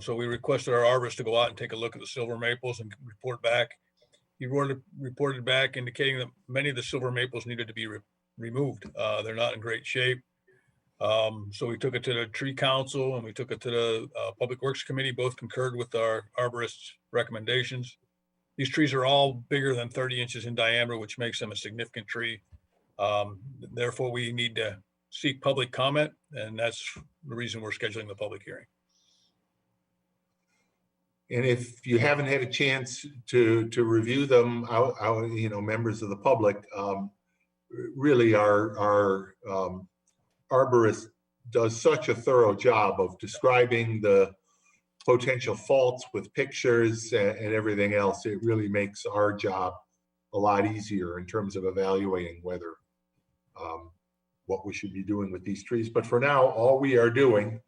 So we requested our arborist to go out and take a look at the silver maples and report back. He reported back indicating that many of the silver maples needed to be removed. They're not in great shape. So we took it to the tree council and we took it to the Public Works Committee. Both concurred with our arborist's recommendations. These trees are all bigger than 30 inches in diameter, which makes them a significant tree. Therefore, we need to seek public comment, and that's the reason we're scheduling the public hearing. And if you haven't had a chance to review them, members of the public, really our arborist does such a thorough job of describing the potential faults with pictures and everything else. It really makes our job a lot easier in terms of evaluating whether what we should be doing with these trees. But for now, all we are doing,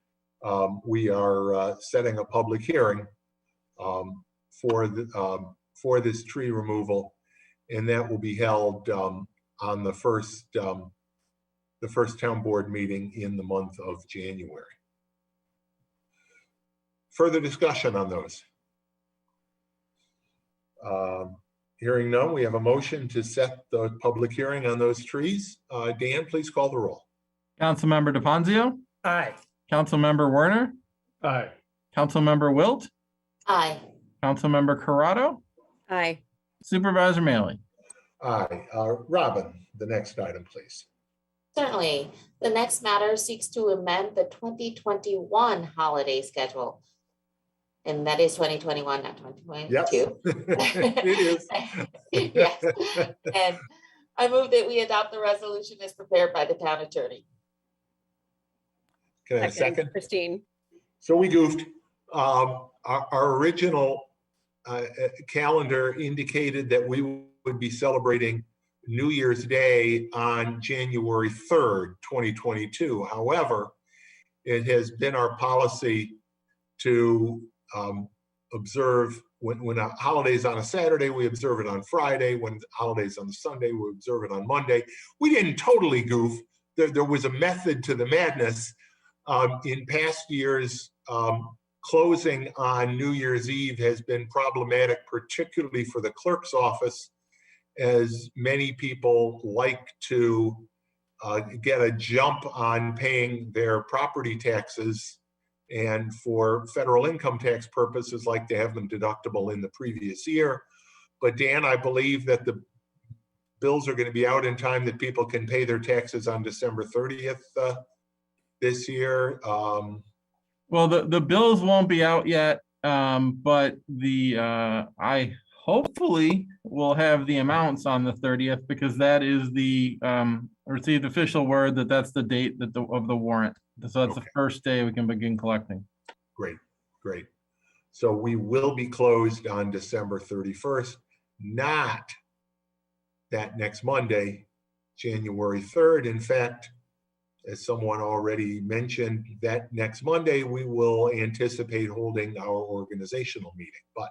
we are setting a public hearing for this tree removal, and that will be held on the first town board meeting in the month of January. Further discussion on those? Hearing none, we have a motion to set the public hearing on those trees. Dan, please call the roll. Councilmember DePonzio, Aye. Councilmember Werner, Aye. Councilmember Wilt, Aye. Councilmember Corrado, Aye. Supervisor Maley. Aye. Robin, the next item, please. Certainly. The next matter seeks to amend the 2021 holiday schedule. And that is 2021, not 2022. Yes, it is. Yes. And I move that we adopt the resolution as prepared by the town attorney. Can I have a second? Christine. So we goofed. Our original calendar indicated that we would be celebrating New Year's Day on January 3rd, 2022. However, it has been our policy to observe when a holiday is on a Saturday, we observe it on Friday. When the holiday is on the Sunday, we observe it on Monday. We didn't totally goof. There was a method to the madness. In past years, closing on New Year's Eve has been problematic, particularly for the clerk's office, as many people like to get a jump on paying their property taxes, and for federal income tax purposes, like to have them deductible in the previous year. But Dan, I believe that the bills are going to be out in time that people can pay their taxes on December 30th this year. Well, the bills won't be out yet, but I hopefully will have the amounts on the 30th, because that is the received official word that that's the date that of the warrant. So that's the first day we can begin collecting. Great, great. So we will be closed on December 31st, not that next Monday, January 3rd. In fact, as someone already mentioned, that next Monday, we will anticipate holding our organizational meeting. But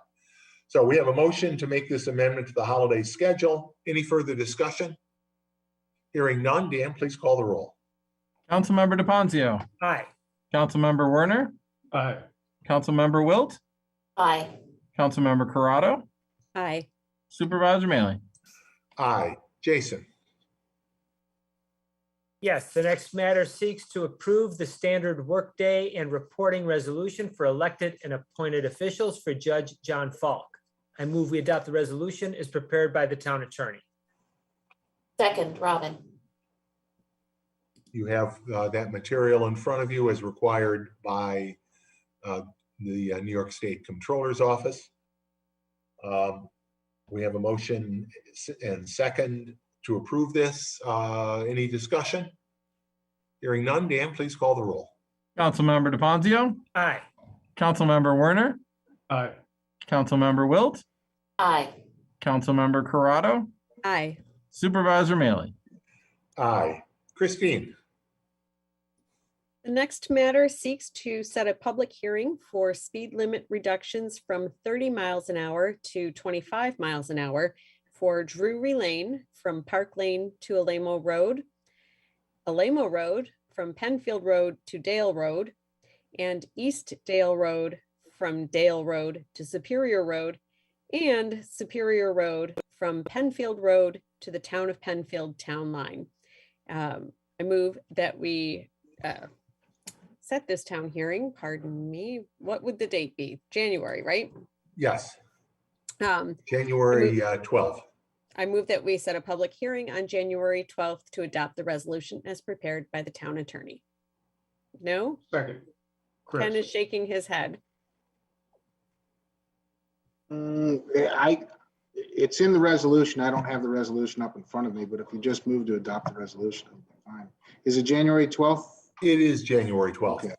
so we have a motion to make this amendment to the holiday schedule. Any further discussion? Hearing none, Dan, please call the roll. Councilmember DePonzio. Aye. Councilmember Werner. Aye. Councilmember Wilt. Aye. Councilmember Corrado. Aye. Supervisor Maley. Aye. Jason. Yes, the next matter seeks to approve the standard workday and reporting resolution for elected and appointed officials for Judge John Falk. I move we adopt the resolution as prepared by the town attorney. Second, Robin. You have that material in front of you as required by the New York State Comptroller's Office. We have a motion and second to approve this. Any discussion? Hearing none, Dan, please call the roll. Councilmember DePonzio. Aye. Councilmember Werner. Aye. Councilmember Wilt. Aye. Councilmember Corrado. Aye. Supervisor Maley. Aye. Christine. The next matter seeks to set a public hearing for speed limit reductions from 30 miles an hour to 25 miles an hour for Drury Lane from Park Lane to Alamo Road from Penfield Road to Dale Road, and East Dale Road from Dale Road to Superior Road, and Superior Road from Penfield Road to the Town of Penfield Town Line. I move that we set this town hearing, pardon me, what would the date be? January, right? Yes, Um, January 12th. I move that we set a public hearing on January 12th to adopt the resolution as prepared by the town attorney. No? Second. Ken Chris. is shaking his head. It's in the resolution. I don't have the resolution up in front of me, but if you just move to adopt the resolution, it'll be fine. Is it January 12th? It is January 12th. Okay.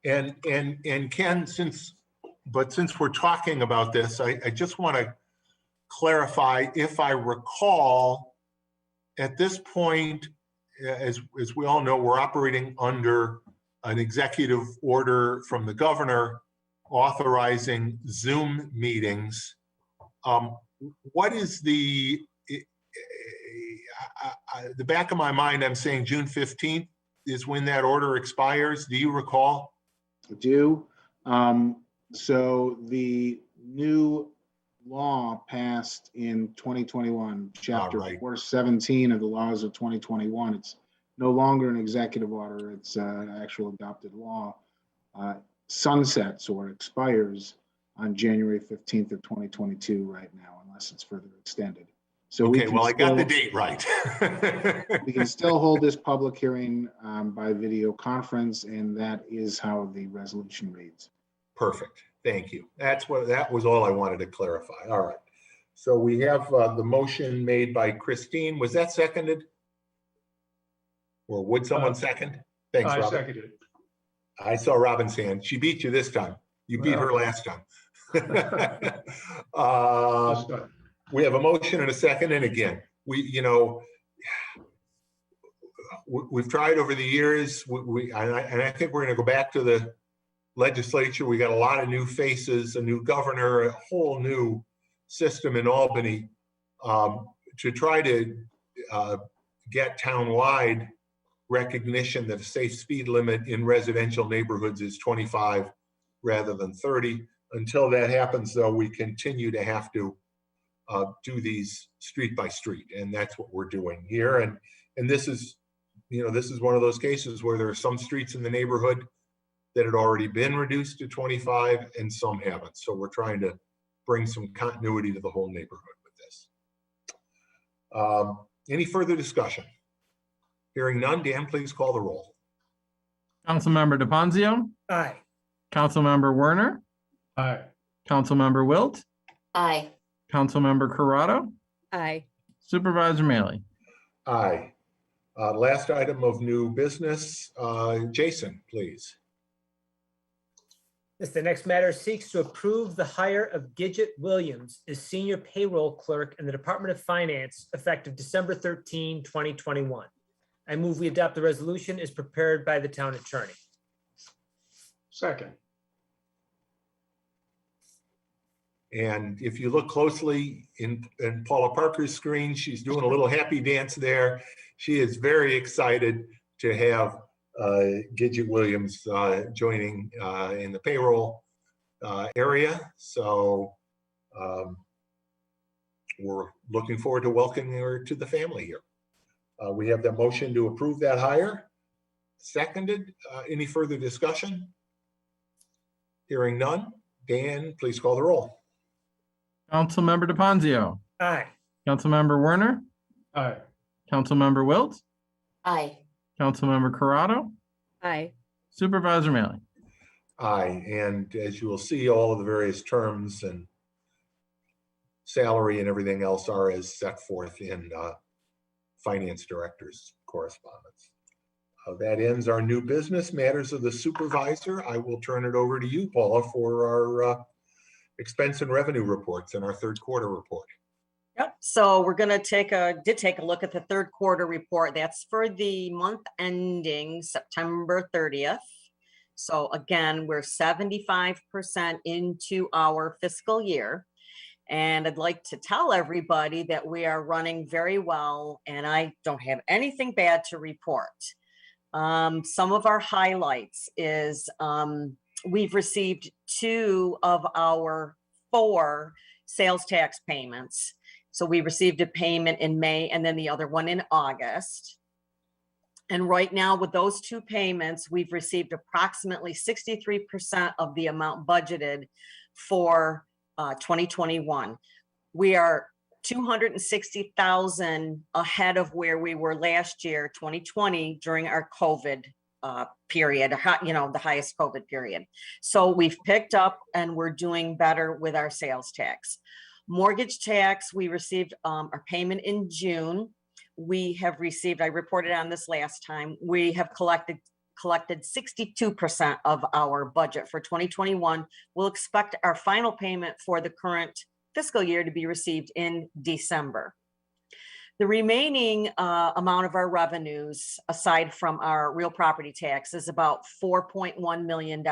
And Ken, since we're talking about this, I just want to clarify, if I recall, at this point, as we all know, we're operating under an executive order from the governor authorizing Zoom meetings. What is the back of my mind, I'm saying June 15th is when that order expires. Do you recall? I do. So the new law passed in 2021, chapter 417 of the laws of 2021. It's no longer an executive order. It's actual adopted law. Sunsets or expires on January 15th of 2022 right now, unless it's further extended. So okay, well, I got the date right. We can still hold this public hearing by video conference, and that is how the resolution reads. Perfect. Thank you. That was all I wanted to clarify. All right. So we have the motion made by Christine. Was that seconded? Or would someone second? Thanks, Robin. I seconded. I saw Robin's hand. She beat you this time. You beat her last time. We have a motion and a second. And again, we've tried over the years. And I think we're going to go back to the legislature. We got a lot of new faces, a new governor, a whole new system in Albany to try to get townwide recognition that a safe speed limit in residential neighborhoods is 25 rather than 30. Until that happens, though, we continue to have to do these street by street, and that's what we're doing here. And this is one of those cases where there are some streets in the neighborhood that had already been reduced to 25 and some haven't. So we're trying to bring some continuity to the whole neighborhood with this. Any further discussion? Hearing none, Dan, please call the roll. Councilmember DePonzio. Aye. Councilmember Werner. Aye. Councilmember Wilt. Aye. Councilmember Corrado. Aye. Supervisor Maley. Aye. Last item of new business, Jason, please. The next matter seeks to approve the hire of Gidget Williams as senior payroll clerk in the Department of Finance effective December 13, 2021. I move we adopt the resolution as prepared by the town attorney. Second. And if you look closely in Paula Parker's screen, she's doing a little happy dance there. She is very excited to have Gidget Williams joining in the payroll area. So we're looking forward to welcoming her to the family here. We have the motion to approve that hire. Seconded. Any further discussion? Hearing none. Dan, please call the roll. Councilmember DePonzio. Aye. Councilmember Werner. Aye. Councilmember Wilt. Aye. Councilmember Corrado. Aye. Supervisor Maley. Aye. And as you will see, all of the various terms and salary and everything else are as set forth in finance director's correspondence. That ends our new business matters of the supervisor. I will turn it over to you, Paula, for our expense and revenue reports and our third quarter report. Yep. So we're going to take a look at the third quarter report. That's for the month ending September 30th. So again, we're 75% into our fiscal year. And I'd like to tell everybody that we are running very well and I don't have anything bad to report. Some of our highlights is we've received 2 of our 4 sales tax payments. So we received a payment in May and then the other one in August. And right now with those 2 payments, we've received approximately 63% of the amount budgeted for 2021. We are 260,000 ahead of where we were last year, 2020, during our COVID period, the highest COVID period. So we've picked up and we're doing better with our sales tax. Mortgage tax, we received our payment in June. We have received, I reported on this last time, we have collected 62% of our budget for 2021. We'll expect our final payment for the current fiscal year to be received in December. The remaining amount of our revenues, aside from our real property tax, is about $4.1 million.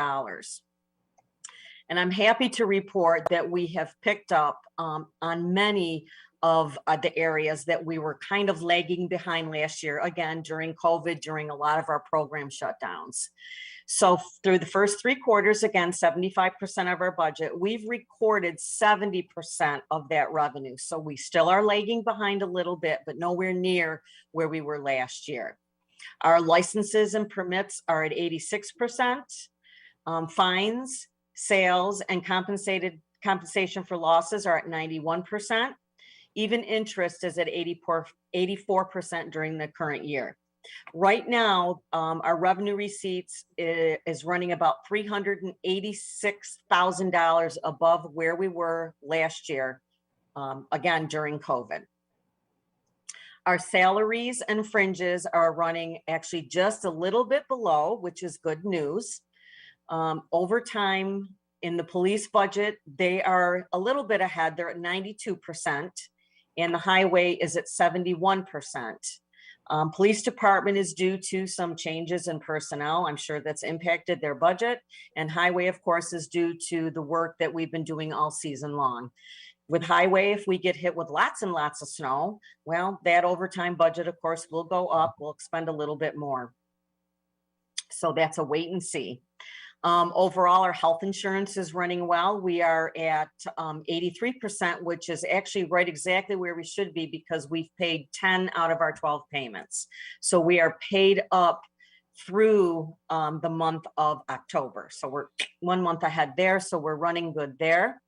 And I'm happy to report that we have picked up on many of the areas that we were kind of lagging behind last year, again, during COVID, during a lot of our program shutdowns. So through the first 3 quarters, again, 75% of our budget, we've recorded 70% of that revenue. So we still are lagging behind a little bit, but nowhere near where we were last year. Our licenses and permits are at 86%. Fines, sales, and compensation for losses are at 91%. Even interest is at 84% during the current year. Right now, our revenue receipts is running about $386,000 above where we were last year, again, during COVID. Our salaries and fringes are running actually just a little bit below, which is good news. Overtime in the police budget, they are a little bit ahead. They're at 92%. And the highway is at 71%. Police department is due to some changes in personnel. I'm sure that's impacted their budget. And highway, of course, is due to the work that we've been doing all season long. With highway, if we get hit with lots and lots of snow, well, that overtime budget, of course, will go up. We'll expend a little bit more. So that's a wait and see. Overall, our health insurance is running well. We are at 83%, which is actually right exactly where we should be because we've paid 10 out of our 12 payments. So we are paid up through the month of October. So we're 1 month ahead there. So we're running good there.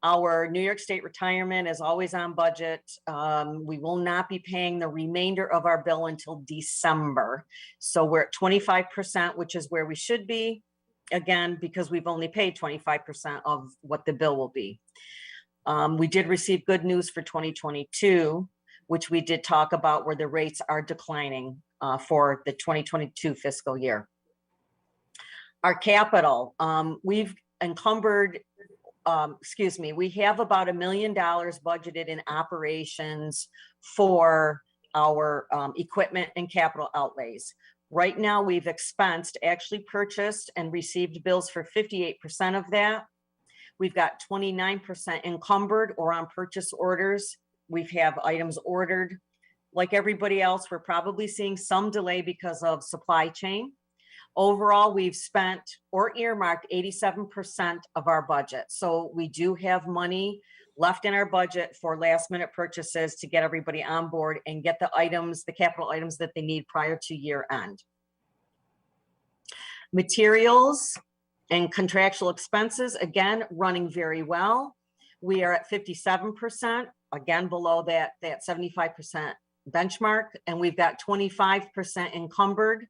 Our New York State retirement is always on budget. We will not be paying the remainder of our bill until December. So we're at 25%, which is where we should be. Again, because we've only paid 25% of what the bill will be. We did receive good news for 2022, which we did talk about where the rates are declining for the 2022 fiscal year. Our capital, we've encumbered, we have about $1 million budgeted in operations for our equipment and capital outlays. Right now, we've expensed, actually purchased and received bills for 58% of that. We've got 29% encumbered or on purchase orders. We have items ordered. Like everybody else, we're probably seeing some delay because of supply chain. Overall, we've spent or earmarked 87% of our budget. So we do have money left in our budget for last minute purchases to get everybody on board and get the items, the capital items that they need prior to year end. Materials and contractual expenses, again, running very well. We are at 57%, again, below that 75% benchmark, and we've got 25% encumbered.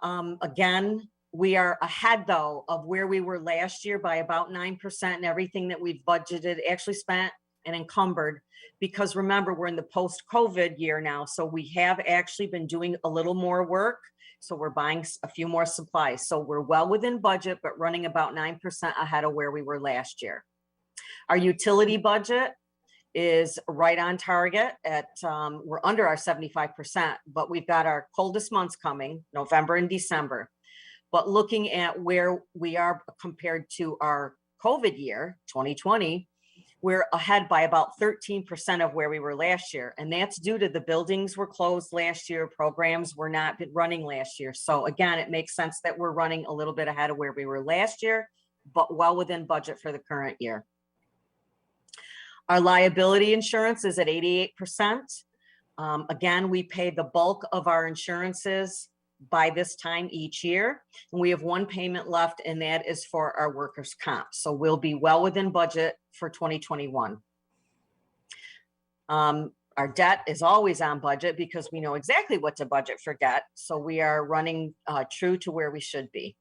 Again, we are ahead though of where we were last year by about 9%, and everything that we've budgeted actually spent and encumbered, because remember, we're in the post-COVID year now. So we have actually been doing a little more work. So we're buying a few more supplies. So we're well within budget, but running about 9% ahead of where we were last year. Our utility budget is right on target at, we're under our 75%, but we've got our coldest months coming, November and December. But looking at where we are compared to our COVID year, 2020, we're ahead by about 13% of where we were last year. And that's due to the buildings were closed last year, programs were not running last year. So again, it makes sense that we're running a little bit ahead of where we were last year, but well within budget for the current year. Our liability insurance is at 88%. Again, we pay the bulk of our insurances by this time each year. And we have one payment left, and that is for our workers' comp. So we'll be well within budget for 2021. Our debt is always on budget because we know exactly what to budget for debt. So we are running true to where we should be.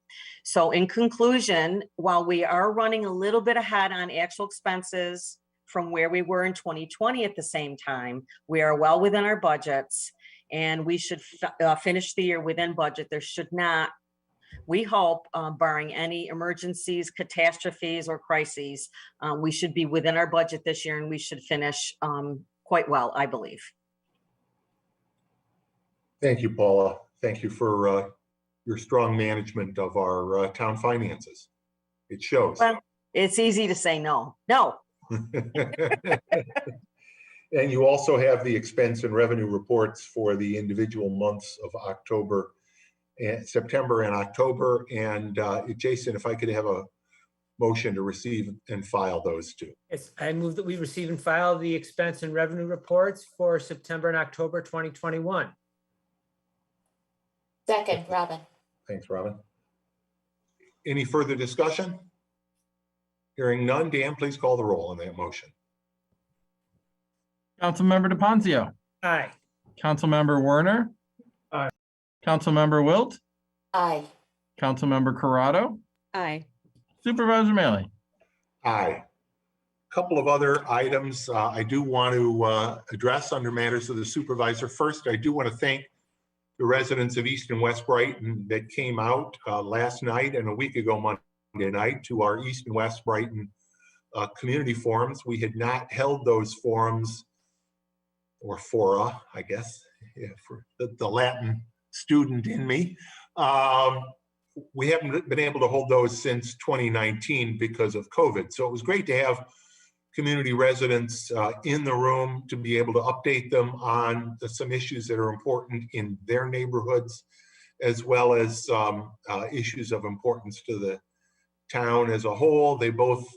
So in conclusion, while we are running a little bit ahead on actual expenses from where we were in 2020 at the same time, we are well within our budgets, and we should finish the year within budget. There should not, we hope, barring any emergencies, catastrophes, or crises, we should be within our budget this year, and we should finish quite well, I believe. Thank you, Paula. Thank you for your strong management of our town finances. It shows. Well, it's easy to say no. No. And you also have the expense and revenue reports for the individual months of October and September and October. And Jason, if I could have a motion to receive and file those two. Yes, I move that we receive and file the expense and revenue reports for September and October 2021. Second, Robin. Thanks, Robin. Any further discussion? Hearing none, Dan, please call the roll on that motion. Councilmember DePonzio. Aye. Councilmember Werner. Aye. Councilmember Wilt. Aye. Councilmember Corrado. Aye. Supervisor Mealy. Aye. Couple of other items I do want to address under matters of the supervisor. First, I do want to thank the residents of East and West Brighton that came out last night and a week ago Monday night to our East and West Brighton community forums. We had not held those forums, or fora, I guess, for the Latin student in me. We haven't been able to hold those since 2019 because of COVID. So it was great to have community residents in the room to be able to update them on some issues that are important in their neighborhoods, as well as issues of importance to the town as a whole. They both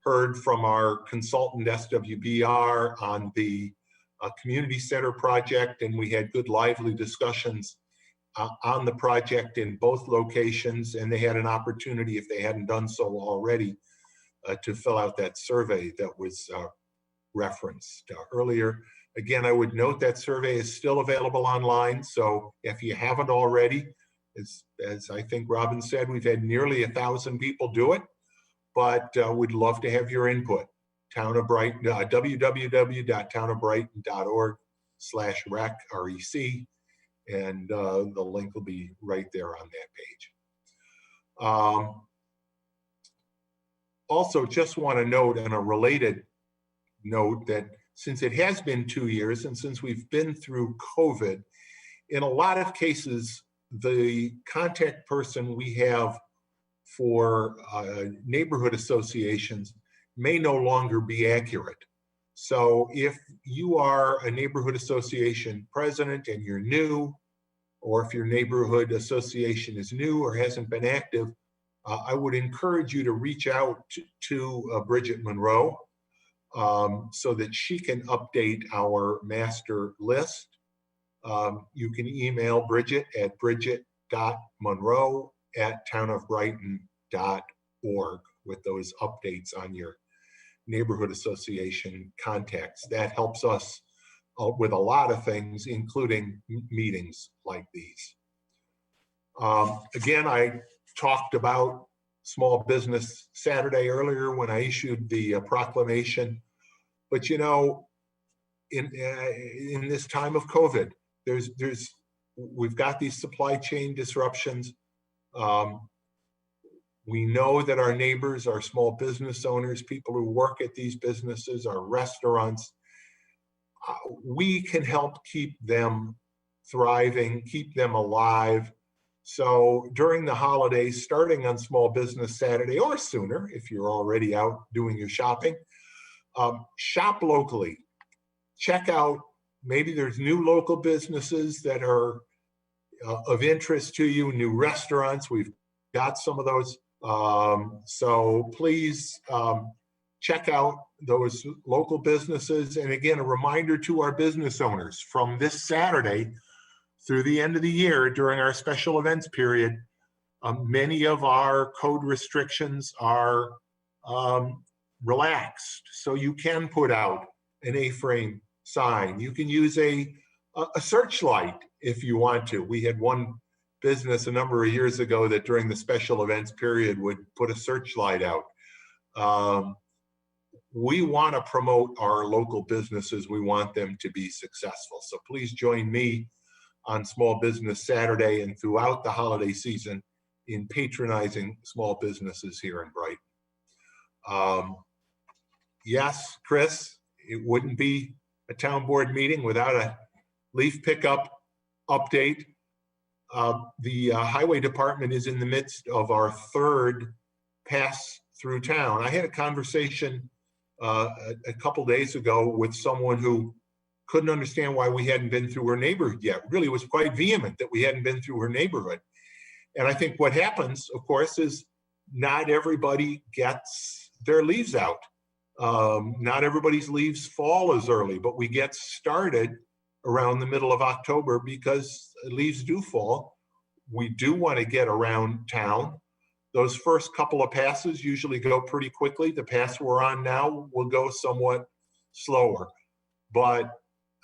heard from our consultant SWBR on the community center project, and we had good lively discussions on the project in both locations, and they had an opportunity, if they hadn't done so already, to fill out that survey that was referenced earlier. Again, I would note that survey is still available online, so if you haven't already, as I think Robin said, we've had nearly 1,000 people do it, but we'd love to have your input. Town of Brighton, www.townofbrighton.org/rec, REC, and the link will be right there on that page. Also, just want to note on a related note that since it has been 2 years and since we've been through COVID, in a lot of cases, the contact person we have for neighborhood associations may no longer be accurate. So if you are a neighborhood association president and you're new, or if your neighborhood association is new or hasn't been active, I would encourage you to reach out to Bridget Monroe so that she can update our master list. You can email Bridget at bridget.monroe@townofbrighton.org with those updates on your neighborhood association contacts. That helps us with a lot of things, including meetings like these. Again, I talked about Small Business Saturday earlier when I issued the proclamation, but you know, in this time of COVID, we've got these supply chain disruptions. We know that our neighbors, our small business owners, people who work at these businesses, our restaurants, we can help keep them thriving, keep them alive. So during the holidays, starting on Small Business Saturday or sooner, if you're already out doing your shopping, Shop locally. Check out, maybe there's new local businesses that are of interest to you, new restaurants. We've got some of those. So please check out those local businesses. And again, a reminder to our business owners, from this Saturday through the end of the year during our special events period, many of our code restrictions are relaxed. So you can put out an A-frame sign. You can use a searchlight if you want to. We had one business a number of years ago that during the special events period would put a searchlight out. We want to promote our local businesses. We want them to be successful. So please join me on Small Business Saturday and throughout the holiday season in patronizing small businesses here in Brighton. Yes, Chris, it wouldn't be a town board meeting without a leaf pickup update. The highway department is in the midst of our third pass through town. I had a conversation a couple days ago with someone who couldn't understand why we hadn't been through her neighborhood yet. Really was quite vehement that we hadn't been through her neighborhood. And I think what happens, of course, is not everybody gets their leaves out. Not everybody's leaves fall as early, but we get started around the middle of October because leaves do fall. We do want to get around town. Those first couple of passes usually go pretty quickly. The pass we're on now will go somewhat slower. But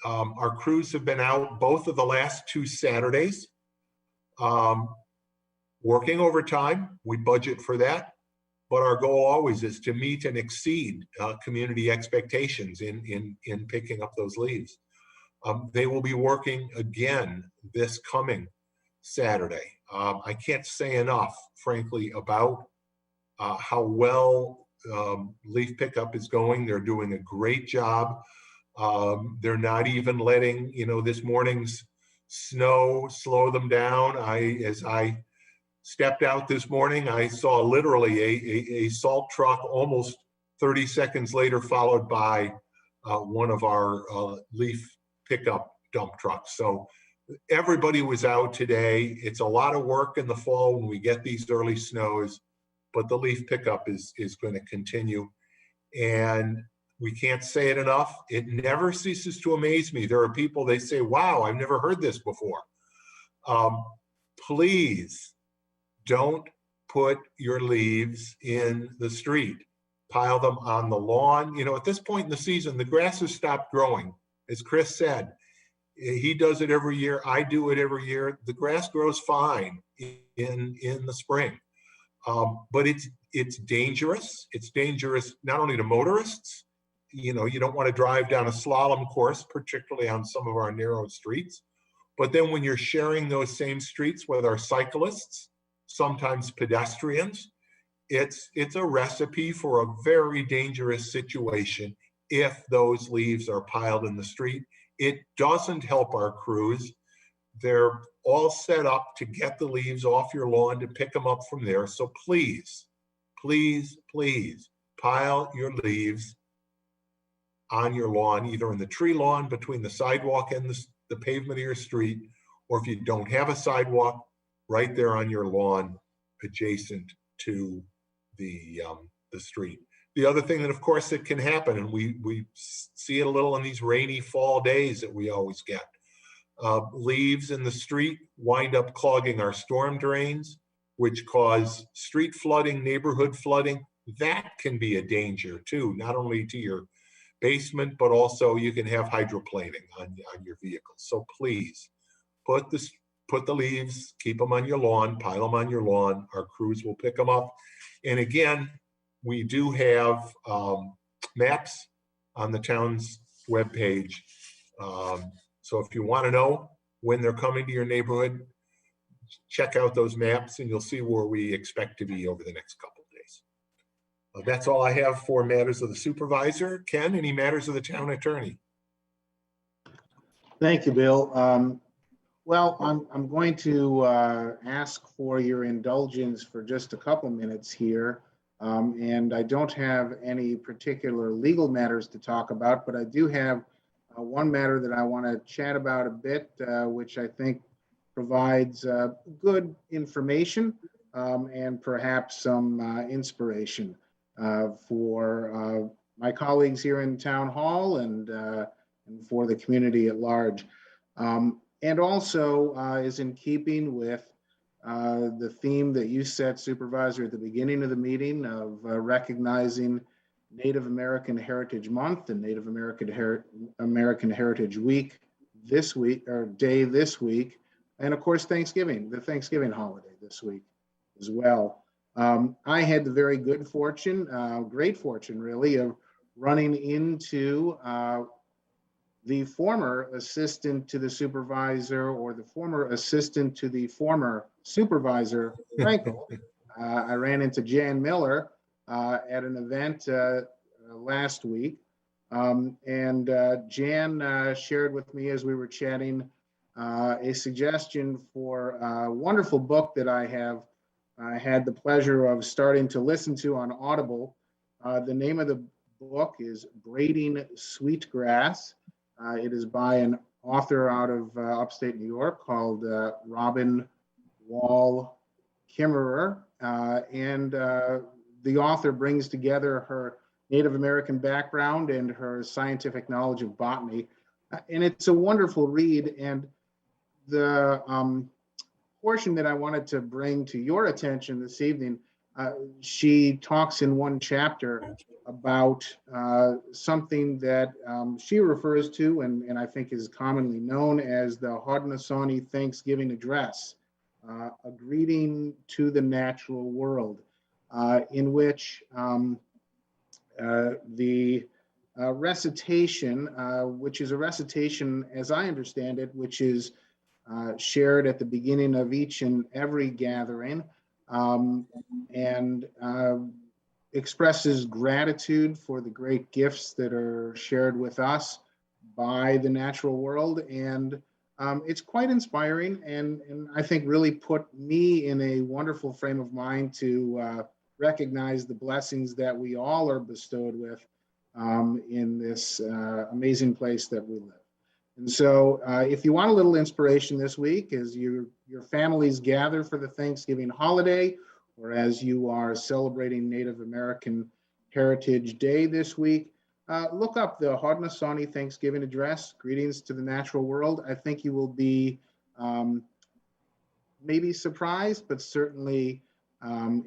our crews have been out both of the last 2 Saturdays, working overtime. We budget for that. But our goal always is to meet and exceed community expectations in picking up those leaves. They will be working again this coming Saturday. I can't say enough, frankly, about how well leaf pickup is going. They're doing a great job. They're not even letting, this morning's snow slow them down. As I stepped out this morning, I saw literally a salt truck almost 30 seconds later, followed by one of our leaf pickup dump trucks. So everybody was out today. It's a lot of work in the fall when we get these early snows, but the leaf pickup is going to continue. And we can't say it enough. It never ceases to amaze me. There are people, they say, wow, I've never heard this before. Please don't put your leaves in the street. Pile them on the lawn. At this point in the season, the grass has stopped growing. As Chris said, he does it every year. I do it every year. The grass grows fine in the spring. But it's dangerous. It's dangerous not only to motorists. You don't want to drive down a slalom course, particularly on some of our narrow streets. But then when you're sharing those same streets with our cyclists, sometimes pedestrians, it's a recipe for a very dangerous situation if those leaves are piled in the street. It doesn't help our crews. They're all set up to get the leaves off your lawn, to pick them up from there. So please, please, please pile your leaves on your lawn, either in the tree lawn between the sidewalk and the pavement of your street, or if you don't have a sidewalk, right there on your lawn adjacent to the street. The other thing that, of course, it can happen, and we see it a little in these rainy fall days that we always get, leaves in the street wind up clogging our storm drains, which cause street flooding, neighborhood flooding. That can be a danger too, not only to your basement, but also you can have hydroplaning on your vehicle. So please put the leaves, keep them on your lawn, pile them on your lawn. Our crews will pick them up. And again, we do have maps on the town's webpage. So if you want to know when they're coming to your neighborhood, check out those maps and you'll see where we expect to be over the next couple of days. That's all I have for matters of the supervisor. Ken, any matters of the town attorney? Thank you, Bill. Well, I'm going to ask for your indulgence for just a couple minutes here. And I don't have any particular legal matters to talk about, but I do have one matter that I want to chat about a bit, which I think provides good information and perhaps some inspiration for my colleagues here in Town Hall and for the community at large. And also is in keeping with the theme that you set, Supervisor, at the beginning of the meeting of recognizing Native American Heritage Month and Native American Heritage Week this week, or day this week, and of course Thanksgiving, the Thanksgiving holiday this week as well. I had the very good fortune, great fortune really, of running into the former assistant to the supervisor, or the former assistant to the former supervisor, Frankel. I ran into Jan Miller at an event last week. And Jan shared with me as we were chatting a suggestion for a wonderful book that I have had the pleasure of starting to listen to on Audible. The name of the book is Braiding Sweetgrass. It is by an author out of upstate New York called Robin Wall Kimmerer. And the author brings together her Native American background and her scientific knowledge of botany. And it's a wonderful read. And the portion that I wanted to bring to your attention this evening, she talks in one chapter about something that she refers to and I think is commonly known as the Haudenosaunee Thanksgiving Address, a greeting to the natural world, in which the recitation, which is a recitation, as I understand it, which is shared at the beginning of each and every gathering, and expresses gratitude for the great gifts that are shared with us by the natural world. And it's quite inspiring, and I think really put me in a wonderful frame of mind to recognize the blessings that we all are bestowed with in this amazing place that we live. And so if you want a little inspiration this week as your families gather for the Thanksgiving holiday, or as you are celebrating Native American Heritage Day this week, look up the Haudenosaunee Thanksgiving Address, Greetings to the Natural World. I think you will be maybe surprised, but certainly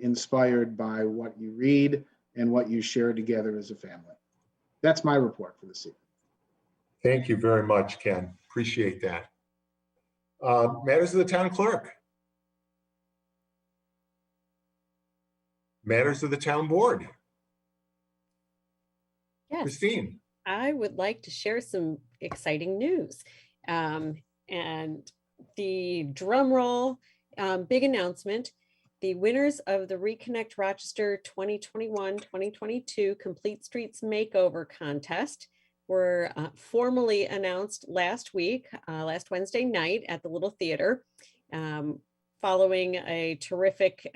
inspired by what you read and what you share together as a family. That's my report for this evening. Thank you very much, Ken. Appreciate that. Matters of the town clerk. Matters of the town board. Yes. Christine. I would like to share some exciting news. And the drum roll, big announcement. The winners of the Reconnect Rochester 2021-2022 Complete Streets Makeover contest were formally announced last week, last Wednesday night at the Little Theater, following a terrific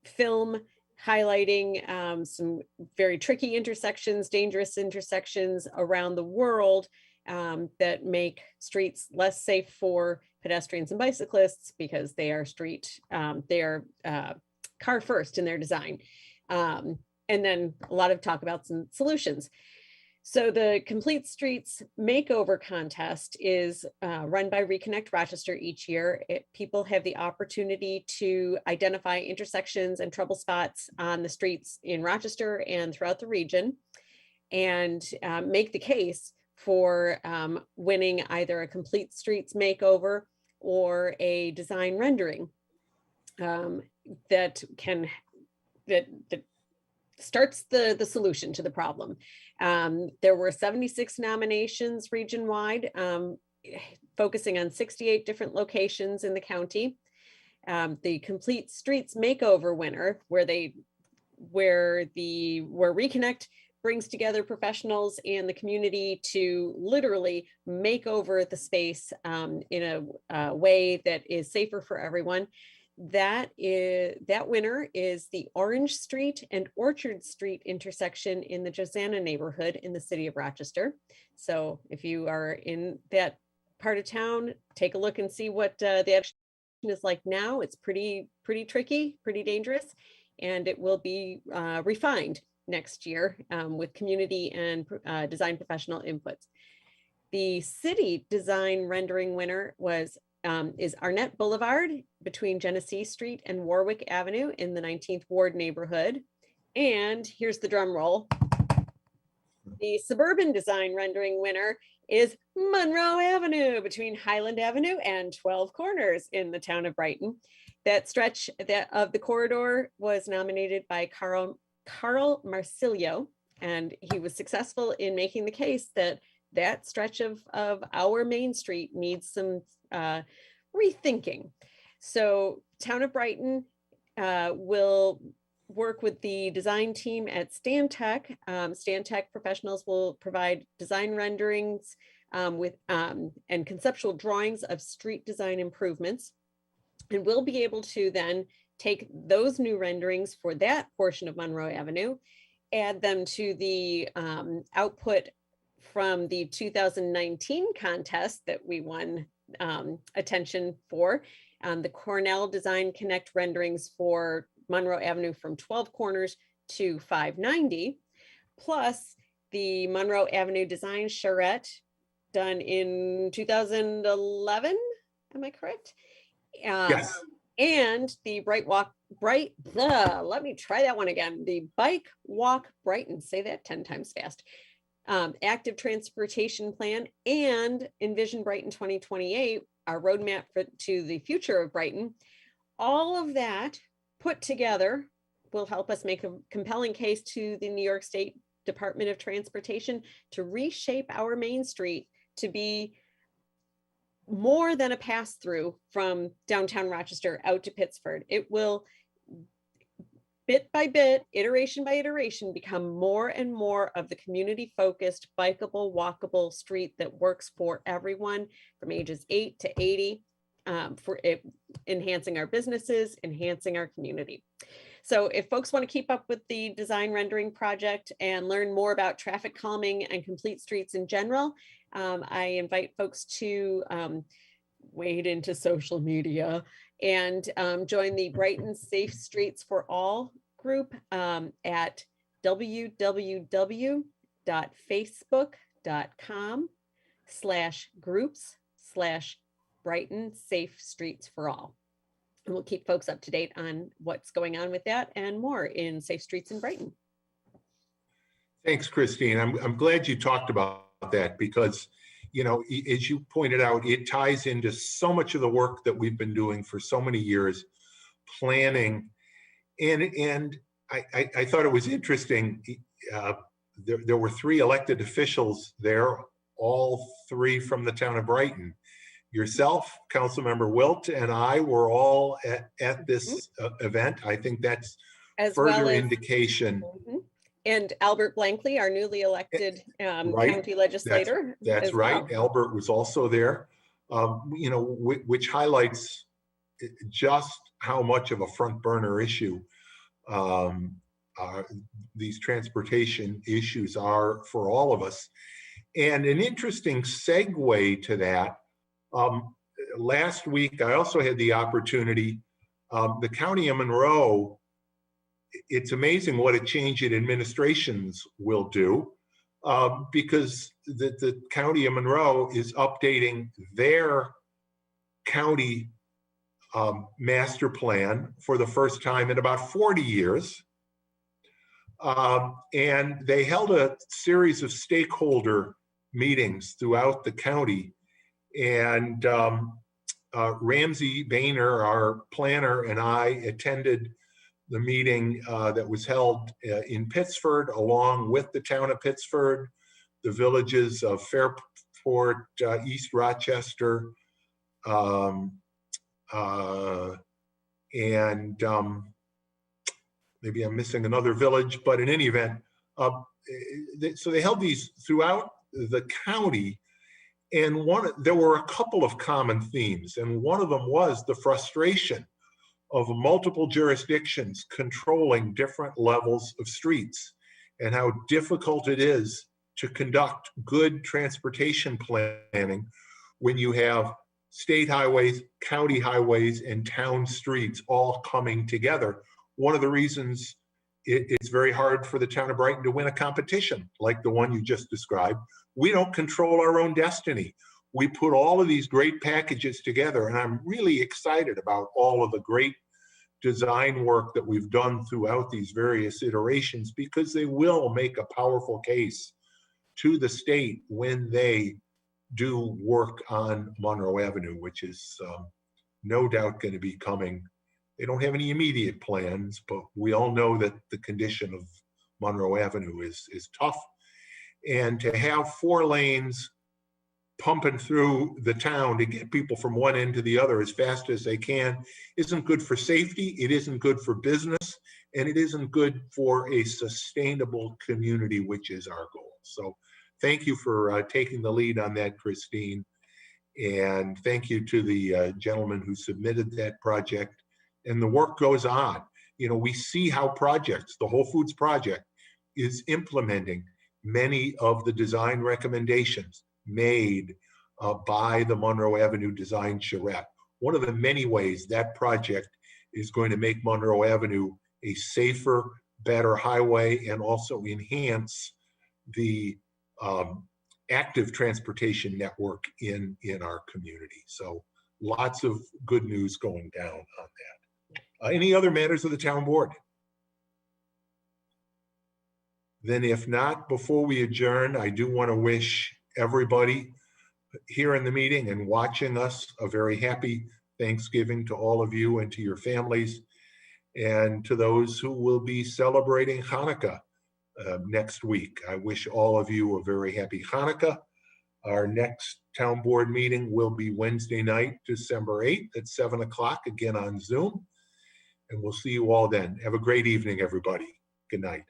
film highlighting some very tricky intersections, dangerous intersections around the world that make streets less safe for pedestrians and bicyclists because they are car first in their design. And then a lot of talk about some solutions. So the Complete Streets Makeover contest is run by Reconnect Rochester each year. People have the opportunity to identify intersections and trouble spots on the streets in Rochester and throughout the region, and make the case for winning either a Complete Streets Makeover or a design rendering that starts the solution to the problem. There were 76 nominations region-wide, focusing on 68 different locations in the county. The Complete Streets Makeover winner, where Reconnect brings together professionals and the community to literally make over the space in a way that is safer for everyone. That winner is the Orange Street and Orchard Street intersection in the Josanna neighborhood in the city of Rochester. So if you are in that part of town, take a look and see what the action is like now. It's pretty tricky, pretty dangerous, and it will be refined next year with community and design professional inputs. The city design rendering winner is Arnett Boulevard between Genesee Street and Warwick Avenue in the 19th Ward neighborhood. And here's the drum roll. The suburban design rendering winner is Monroe Avenue between Highland Avenue and 12 Corners in the town of Brighton. That stretch of the corridor was nominated by Carl Marsilio, and he was successful in making the case that that stretch of our Main Street needs some rethinking. So town of Brighton will work with the design team at Stantec. Stantec professionals will provide design renderings and conceptual drawings of street design improvements. And we'll be able to then take those new renderings for that portion of Monroe Avenue, add them to the output from the 2019 contest that we won attention for, the Cornell Design Connect renderings for Monroe Avenue from 12 Corners to 590, plus the Monroe Avenue Design Charrette done in 2011, am I correct? Yes. And the let me try that one again. The Bike Walk Brighton, say that 10 times fast. Active transportation plan and Envision Brighton 2028, our roadmap to the future of Brighton. All of that put together will help us make a compelling case to the New York State Department of Transportation to reshape our Main Street to be more than a pass-through from downtown Rochester out to Pittsford. It will, bit by bit, iteration by iteration, become more and more of the community-focused, bikeable, walkable street that works for everyone from ages 8 to 80, for it, enhancing our businesses, enhancing our community. So if folks want to keep up with the design rendering project and learn more about traffic calming and complete streets in general, I invite folks to wade into social media and join the Brighton Safe Streets for All group at www.facebook.com/groups/Brighton Safe Streets for All. And we'll keep folks up to date on what's going on with that and more in Safe Streets in Brighton. Thanks, Christine. I'm glad you talked about that because, you know, as you pointed out, it ties into so much of the work that we've been doing for so many years, planning. And I thought it was interesting. There were 3 elected officials there, all 3 from the town of Brighton. Yourself, Councilmember Wilt, and I were all at this event. I think that's as further well as, indication. And Albert Blankley, our newly elected Right. county legislator. That's right. Well. Albert was also there, you know, which highlights just how much of a front burner issue these transportation issues are for all of us. And an interesting segue to that, last week, I also had the opportunity, the County of Monroe, it's amazing what a change in administrations will do because the County of Monroe is updating their county master plan for the first time in about 40 years. And they held a series of stakeholder meetings throughout the county. And Ramsey Boehner, our planner, and I attended the meeting that was held in Pittsford, along with the town of Pittsford, the villages of Fairport, East Rochester, and maybe I'm missing another village, but in any event, so they held these throughout the county. And there were a couple of common themes, and one of them was the frustration of multiple jurisdictions controlling different levels of streets and how difficult it is to conduct good transportation planning when you have state highways, county highways, and town streets all coming together. One of the reasons it's very hard for the town of Brighton to win a competition like the one you just described. We don't control our own destiny. We put all of these great packages together, and I'm really excited about all of the great design work that we've done throughout these various iterations, because they will make a powerful case to the state when they do work on Monroe Avenue, which is no doubt going to be coming. They don't have any immediate plans, but we all know that the condition of Monroe Avenue is tough. And to have 4 lanes pumping through the town to get people from one end to the other as fast as they can isn't good for safety, it isn't good for business, and it isn't good for a sustainable community, which is our goal. So thank you for taking the lead on that, Christine. And thank you to the gentleman who submitted that project. And the work goes on. You know, we see how projects, the Whole Foods project, is implementing many of the design recommendations made by the Monroe Avenue Design Charrette. One of the many ways that project is going to make Monroe Avenue a safer, better highway and also enhance the active transportation network in our community. So lots of good news going down on that. Any other matters of the town board? Then if not, before we adjourn, I do want to wish everybody here in the meeting and watching us a very happy Thanksgiving to all of you and to your families, and to those who will be celebrating Hanukkah next week. I wish all of you a very happy Hanukkah. Our next town board meeting will be Wednesday night, December 8th at 7 o'clock, again on Zoom. And we'll see you all then. Have a great evening, everybody. Good night.